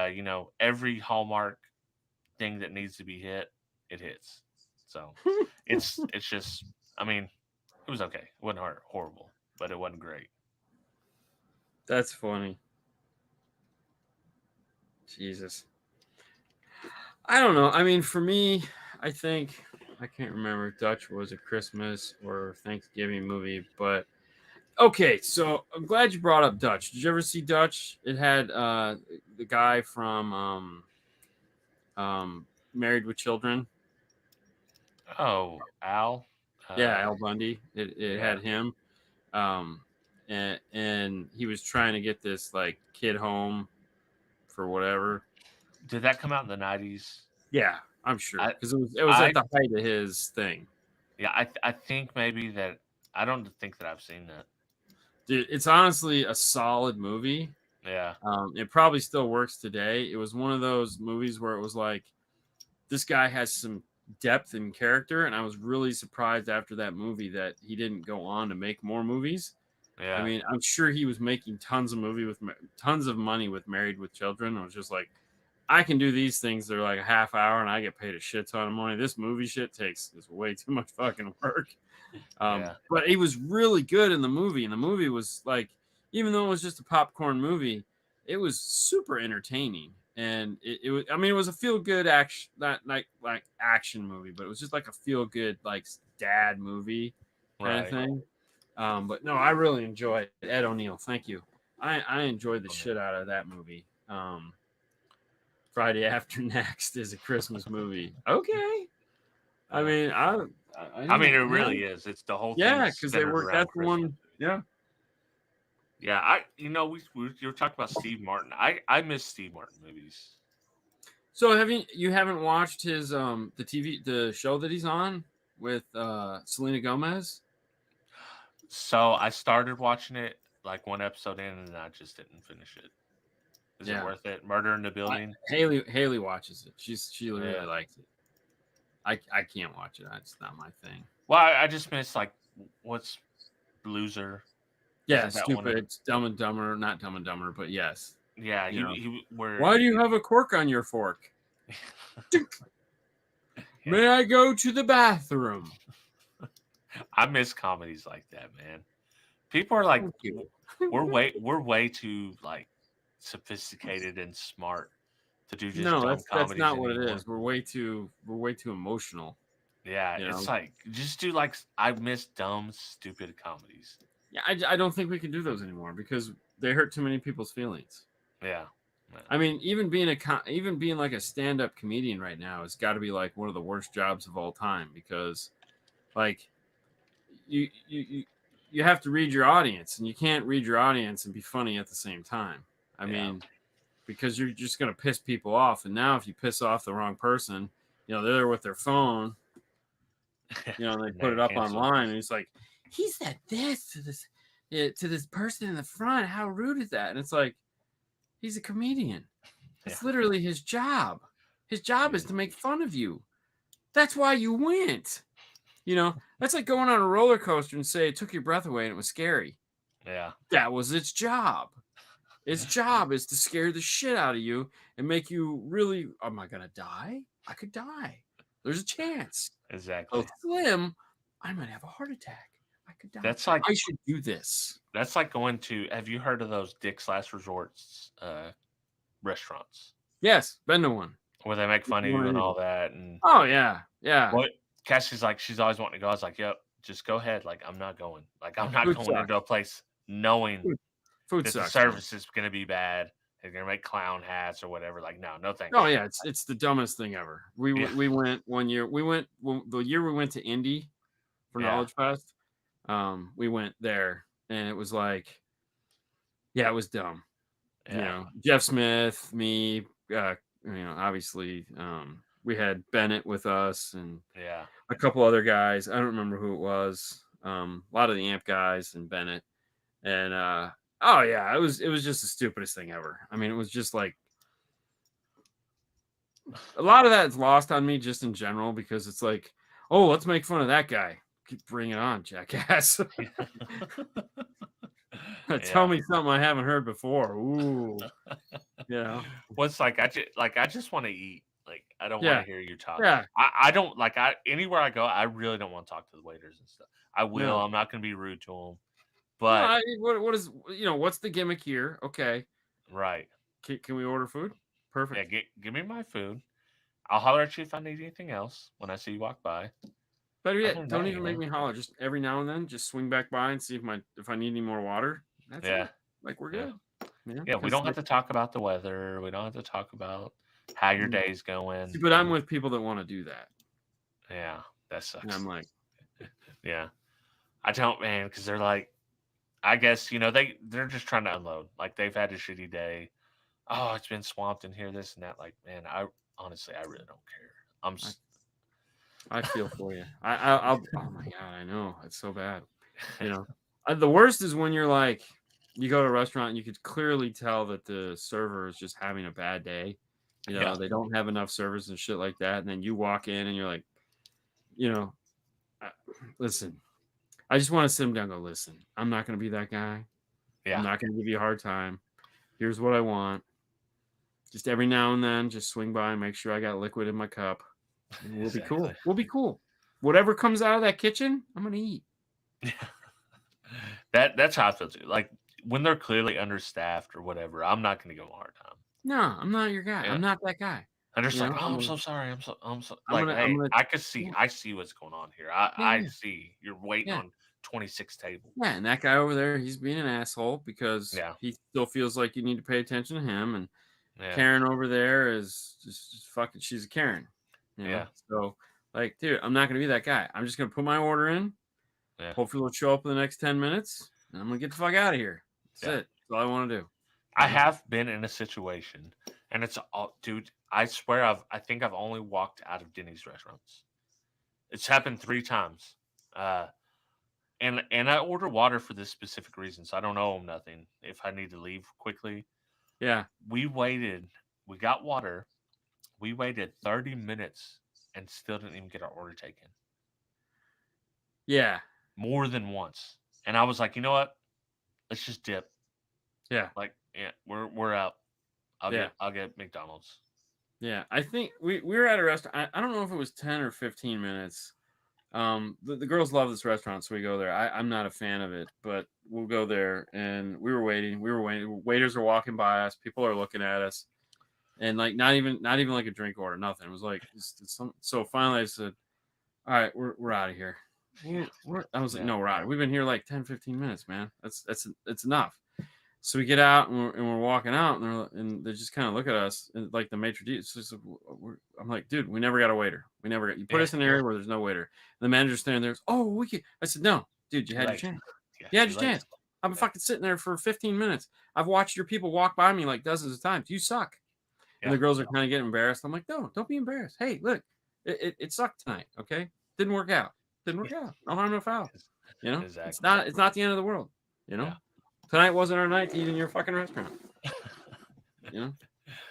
every Hallmark thing that needs to be hit, it hits. So, it's just, I mean, it was okay. It wasn't horrible, but it wasn't great. That's funny. Jesus. I don't know. I mean, for me, I think I can't remember if Dutch was a Christmas or Thanksgiving movie, but okay. So I'm glad you brought up Dutch. Did you ever see Dutch? It had the guy from Married with Children. Oh, Al. Yeah, Al Bundy. It had him. And he was trying to get this like kid home for whatever. Did that come out in the 90s? Yeah, I'm sure because it was at the height of his thing. Yeah, I think maybe that I don't think that I've seen that. Dude, it's honestly a solid movie. Yeah. It probably still works today. It was one of those movies where it was like, this guy has some depth in character, and I was really surprised after that movie that he didn't go on to make more movies. Yeah. I mean, I'm sure he was making tons of money with Married with Children. I was just like, I can do these things. They're like a half hour, and I get paid a shit ton of money. This movie shit is way too much fucking work. But he was really good in the movie, and the movie was like, even though it was just a popcorn movie, it was super entertaining. And it was, I mean, it was a feel good action, not like action movie, but it was just like a feel good like dad movie kind of thing. But no, I really enjoyed it. Ed O'Neill, thank you. I enjoyed the shit out of that movie. Friday After Next is a Christmas movie. Okay. I mean, I mean, it really is. It's the whole thing. Yeah, because they were that's the one. Yeah. Yeah, you were talking about Steve Martin. I miss Steve Martin movies. So you haven't watched his the show that he's on with Selena Gomez? So I started watching it like one episode in, and I just didn't finish it. Is it worth it? Murder in the Building. Haley watches it. She really likes it. I can't watch it. It's not my thing. Well, I just miss like what's Loser. Yeah, stupid. It's Dumb and Dumber. Not Dumb and Dumber, but yes. Yeah, why do you have a cork on your fork? May I go to the bathroom? I miss comedies like that, man. People are like, we're way too like sophisticated and smart to do just dumb comedies. That's not what it is. We're way too emotional. Yeah, You it's know? like just do like I miss dumb, stupid comedies. Yeah, I don't think we can do those anymore because they hurt too many people's feelings. Yeah. Yeah. I mean, even being like a stand-up comedian right now has got to be like one of the worst jobs of all time because like you you you you have to read your audience and you can't read your audience and be funny at the same time. I Yeah. mean, because you're just going to piss people off, and now if you piss off the wrong person, they're there with their phone, and they And put they it up cancel. online and it's like he said this to this person in the front. How rude is that? And it's like, he's a comedian. It's literally his job. His job is to make fun of you. That's why you went. That's like going on a roller coaster and say it took your breath away and it was scary. Yeah. That was its job. Its job is to scare the shit out of you and make you really, am I going to die? I could die. There's a chance. Exactly. Oh, slim, I might have a heart attack. I could die. That's like I should do this. That's like going to. Have you heard of those Dick's Last Resorts restaurants Yes, been to one. where they make fun of you and all that? And Oh yeah, yeah. what Cassie's like, she's always wanting to go. I was like, yep, just go ahead. Like I'm not going. Like I'm not Food going sucks. into a place knowing Food that the sucks. service is going to be bad. They're going to make clown hats or whatever. Like no thank you. Oh yeah, it's the dumbest thing ever. We went one year. The year we went to Indy for Knowledge Fest. We went there and it was like, yeah, it was dumb. Yeah. Jeff Smith, me, obviously, we had Bennett with us and a couple other guys. I don't remember who it was. A lot of the Amp guys and Bennett. And oh yeah, it was just the stupidest thing ever. I mean, it was just like a lot of that's lost on me just in general because it's like, oh, let's make fun of that guy. Bring it on, jackass. Tell me something I haven't heard before. Ooh. What's like I just want to eat. Like I don't want to hear you talk. Yeah. I don't like anywhere I go, I really don't want to talk to the waiters and stuff. I will. No. I'm not going to be rude to them. But what is what's the gimmick here? Okay. Right. Can we order food? Perfect. Yeah, give me my food. I'll holler at you if I need anything else when I see you walk by. Better yet, don't even make me holler. Just every now and then, just swing back by and see if I need any more water. That's it. Like we're good. Yeah, we don't have to talk about the weather. We don't have to talk about how your day's going. But I'm with people that want to do that. Yeah, that sucks. And I'm like, yeah, I don't, man, because they're like, I guess they're just trying to unload. Like they've had a shitty day. Oh, it's been swamped in here, this and that. Like, man, honestly, I really don't care. I feel for you. I'll. Oh my god, I know it's so bad. The worst is when you're like, you go to a restaurant and you could clearly tell that the server is just having a bad day. They don't have enough service and shit like that. And then you walk in and you're like, listen, I just want to sit him down and go, listen, I'm not going to be that guy. I'm not going to give you a hard time. Here's what I want. Just every now and then, just swing by and make sure I got liquid in my cup. And we'll be cool. We'll be cool. Whatever comes out of that kitchen, I'm going to eat. That's how I feel too. Like when they're clearly understaffed or whatever, I'm not going to give them a hard time. No, I'm not your guy. I'm not that guy. I'm just like, oh, I'm so sorry. I could see. I see what's going on here. I see you're waiting on 26 tables. Yeah, and that guy over there, he's being an asshole because he still feels like you need to pay attention to him. And Karen over there is just fucking. She's a Karen. So, like, dude, I'm not gonna be that guy. I'm just gonna put my order in. Yeah. Hopefully, it'll show up in the next 10 minutes, and I'm gonna get the fuck out of here. That's it. That's all I want to do. I have been in a situation, and it's all, dude. I swear, I think I've only walked out of Denny's restaurants. It's happened 3 times, and I order water for this specific reason, so I don't owe them nothing if I need to leave quickly. Yeah, we waited. We got water. We waited 30 minutes and still didn't even get our order taken. Yeah, more than once, and I was like, you know what? Let's just dip. Yeah, like we're out. I'll get McDonald's. Yeah, I think we were at a restaurant. I don't know if it was 10 or 15 minutes. The girls love this restaurant, so we go there. I'm not a fan of it, but we'll go there. And we were waiting. Waiters are walking by us. People are looking at us, and like not even like a drink order, nothing. It was like so finally I said, all right, we're out of here. I was like, no, we're out. We've been here like 10, 15 minutes, man. That's enough. So we get out and we're walking out, and they just kind of look at us and like the maitre d'. It's just, I'm like, dude, we never got a waiter. We never got. You put us in an area where there's no waiter. And the manager's standing there. Oh, we can. I said, no, dude, you had your chance. You had your chance. I've been fucking sitting there for 15 minutes. I've watched your people walk by me like dozens of times. You suck. And the girls are kind of getting embarrassed. I'm like, no, don't be embarrassed. Hey, look, it sucked tonight. Okay, didn't work out. No harm, no foul. You know, Exactly. it's not the end of the world. You know, tonight wasn't our night to eat in your fucking restaurant. You know,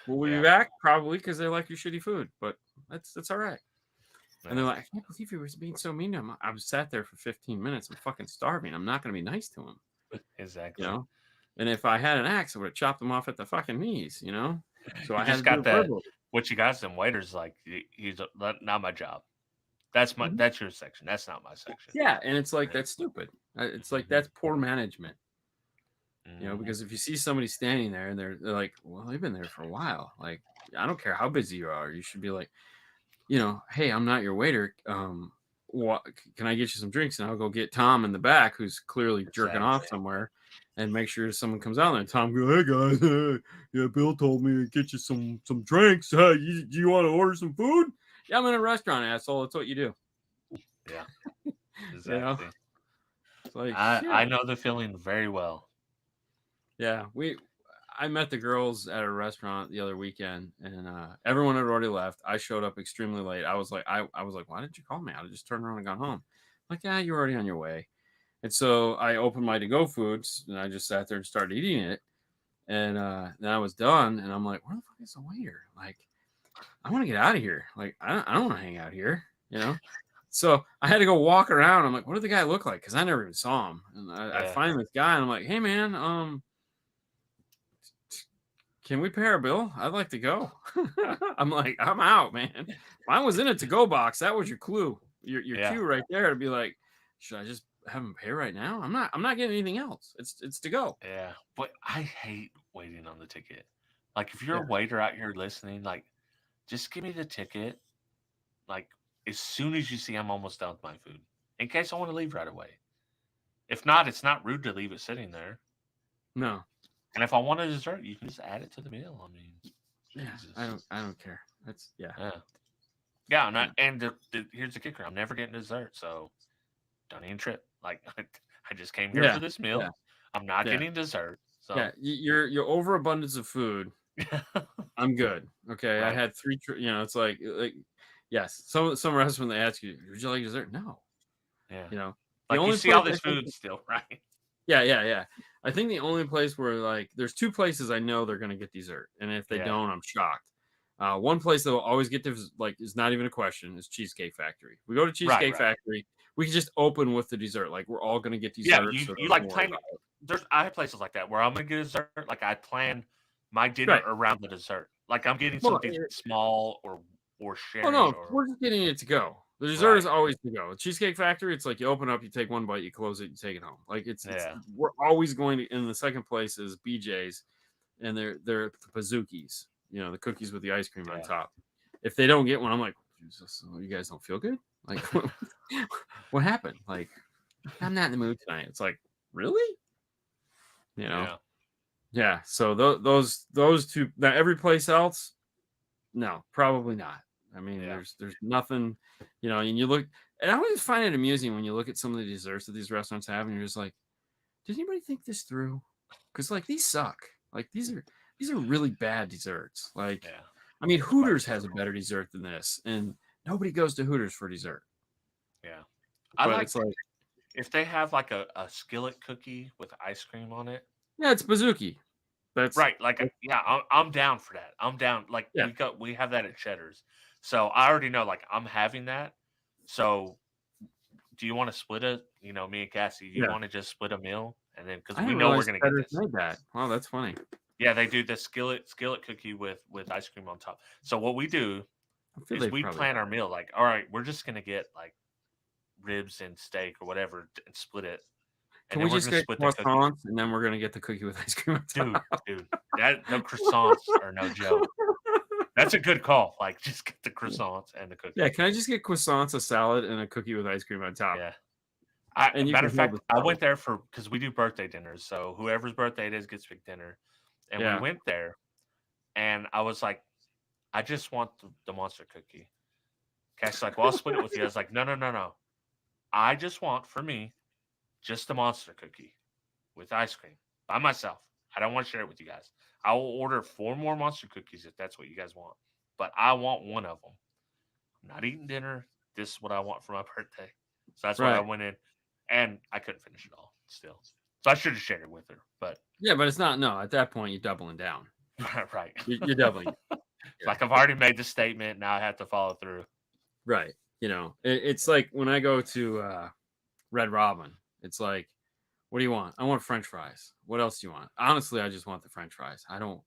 will we be back? Probably, because they like your shitty food, but that's all right. And they're like, I can't believe he was being so mean to him. I was sat there for 15 minutes. I'm fucking starving. I'm not going to be nice to him. Exactly. You know, and if I had an axe, I would have chopped him off at the fucking knees. You know, so I just got that. What you got? Some waiters like he's not my job. That's your section. That's not my section. Yeah, and it's like that's stupid. It's like that's poor management. You know, because if you see somebody standing there and they're like, well, they've been there for a while. Like, I don't care how busy you are. You should be like, you know, hey, I'm not your waiter. What can I get you some drinks? And I'll go get Tom in the back, who's clearly jerking off somewhere, and make sure someone comes out there. And Tom goes, hey guys, yeah, Bill told me to get you some drinks. Do you want to order some food? Yeah, I'm in a restaurant, asshole. That's what you do. Yeah, exactly. You know? It's like, I know the feeling very well. Yeah, I met the girls at a restaurant the other weekend, and everyone had already left. I showed up extremely late. I was like, why didn't you call me? I just turned around and gone home. I'm like, yeah, you're already on your way. And so I opened my to-go foods, and I just sat there and started eating it. And then I was done, and I'm like, where the fuck is the waiter? Like, I want to get out of here. Like, I don't want to hang out here, you know? So I had to go walk around. I'm like, what did the guy look like? Because I never even saw him. And I find this guy, and I'm like, hey, man, can we pay our bill? I'd like to go. I'm like, I'm out, man. Mine was in a to-go box. That was your clue. Your cue right there to be like, should I just have him pay right now? I'm not getting anything else. It's to go. Yeah, but I hate waiting on the ticket. Like, if you're a waiter out here listening, like, just give me the ticket. Like, as soon as you see I'm almost done with my food, in case I want to leave right away. If not, it's not rude to leave it sitting there. No. And if I want a dessert, you can just add it to the meal. I mean, Jesus. I don't care. That's yeah. And here's the kicker: I'm never getting dessert, so don't even trip. Like, I just came here for this meal. Yeah. I'm not getting dessert. So your overabundance of food. I'm good. Okay, right. I had 3. You know, it's like yes. Some restaurants when they ask you, would you like dessert? No. Yeah. You know, like you see all this food still, right? Yeah. I think the only place where like there's 2 places I know they're gonna get dessert, and if they don't, I'm shocked. One place that will always get this, like, is not even a question, is Cheesecake Factory. We go to Cheesecake Factory, we can just open with the dessert. Like, we're all gonna get dessert. Yeah, you like plan. I have places like that where I'm gonna get dessert. Like, I plan my dinner around the dessert. Like, I'm getting something small or sharing. Oh no, we're just getting it to go. The dessert is always to go. Cheesecake Factory, it's like you open up, you take one bite, you close it, you take it home. Like it's we're always going to. In the second place is BJ's, and they're the Pazookies. You know, the cookies with the ice cream on top. If they don't get one, I'm like, Jesus, you guys don't feel good? Like, what happened? Like, I'm not in the mood tonight. It's like, really? You know? Yeah. So those 2. Now every place else, no, probably not. I mean, there's nothing, you know, and you look, and I always find it amusing when you look at some of the desserts that these restaurants have, and you're just like, did anybody think this through? Because like these suck. Like these are really bad desserts. Like, I mean, Hooters has a better dessert than this, and nobody goes to Hooters for dessert. Yeah, I like if they have like a skillet cookie with ice cream on it. Yeah, it's Bazooki. That's right. Like, I'm down for that. I'm down. Like, we have that at Cheddar's. So I already know, like, I'm having that. So do you want to split it? You know, me and Cassie, do you want to just split a meal? And then, because we know we're going to get this. That. Wow, that's funny. Yeah, they do the skillet cookie with ice cream on top. So what we do is we plan our meal. Like, all right, we're just going to get, like, ribs and steak or whatever and split it. Can we just get croissants and then we're going to get the cookie with ice cream on top? Dude, the croissants are no joke. That's a good call. Like, just get the croissants and the cookie. Yeah, can I just get croissants, a salad, and a cookie with ice cream on top? Yeah. And you Matter can of hold fact, the I salad. went there because we do birthday dinners. So whoever's birthday it is gets big dinner. And we Yeah. went there, and I was like, I just want the monster cookie. Cash like, well, I'll split it with you. I was like, no. I just want, for me, just the monster cookie with ice cream by myself. I don't want to share it with you guys. I will order 4 more monster cookies if that's what you guys want. But I want one of them. I'm not eating dinner. This is what I want for my birthday. So that's why I Right. went in, and I couldn't finish it all still. So I should have shared it with her. But Yeah, but it's not. No, at that point, you're doubling down. right. You're doubling. Like, I've already made the statement. Now I have to follow through. Right. You know, it's like when I go to Red Robin, it's like, what do you want? I want French fries. What else do you want? Honestly, I just want the French fries. I don't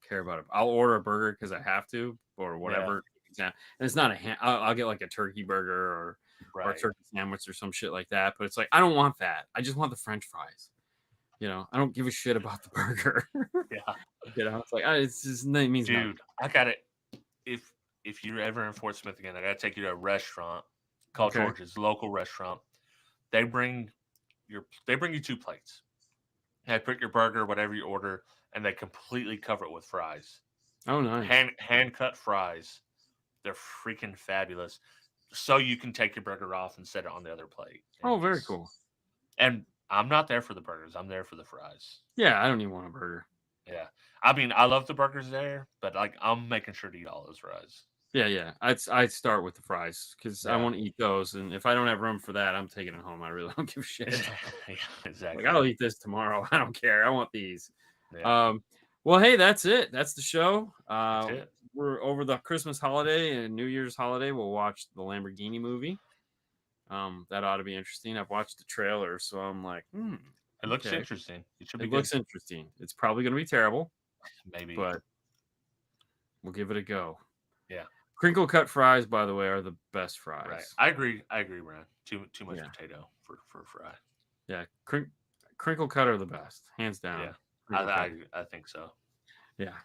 care about it. I'll order a burger because I have to, or whatever. Yeah. And it's not a I'll get like a turkey burger or a turkey sandwich or some shit like that. But it's like, I don't want that. I just want the French fries. You know, I don't give a shit about the burger. Yeah. You know, it's like, it's just, it means Dude, nothing. I got it. If you're ever in Fort Smith again, I got to take you to a restaurant called George's, local restaurant. They bring you 2 plates. They put your burger, whatever you order, and they completely cover it with fries. Oh, nice. Hand cut fries. They're freaking fabulous. So you can take your burger off and set it on the other plate. Oh, very cool. And I'm not there for the burgers. I'm there for the fries. Yeah, I don't even want a burger. Yeah. I mean, I love the burgers there, but like, I'm making sure to eat all those fries. Yeah. I'd start with the fries because I want to eat those, and if I don't have room for that, I'm taking it home. I really don't give a shit. Yeah, exactly. Like, I'll eat this tomorrow. I don't care. I want these. Yeah. Well, hey, that's it. That's the show. That's it. We're over the Christmas holiday and New Year's holiday. We'll watch the Lamborghini movie. That ought to be interesting. I've watched the trailer, so I'm like, it looks interesting. It looks interesting. It's probably going to be terrible, maybe, but we'll give it a go. Yeah. Crinkle cut fries, by the way, are the best fries. Right. I agree, Brian. Too much potato for a fry. Yeah. Crinkle cut are the best, hands down. Yeah. I think so. Yeah.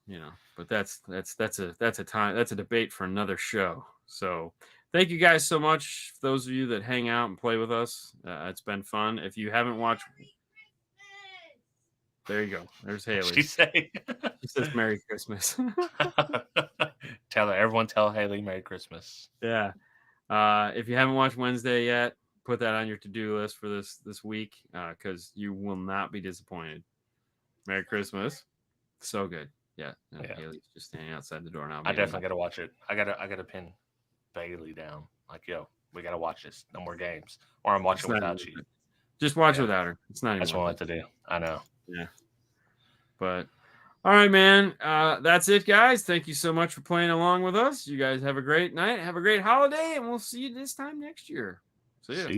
You know, but that's a debate for another show. So thank you guys so much. For those of you that hang out and play with us, it's been fun. If you haven't watched, there you go. There's Haley. She say? She says Merry Christmas. Everyone tell Haley Merry Christmas. Yeah. If you haven't watched Wednesday yet, put that on your to-do list for this week, because you will not be disappointed. Merry Christmas. So good. Yeah. Haley's just standing outside the door now. I definitely got to watch it. I gotta pin Bailey down. Like, yo, we got to watch this. No more games. Or I'm watching without you. Just watch it without her. It's not even. That's what I like to do. I know. Yeah. But all right, man. That's it, guys. Thank you so much for playing along with us. You guys have a great night. Have a great holiday, and we'll see you this time next year. See ya.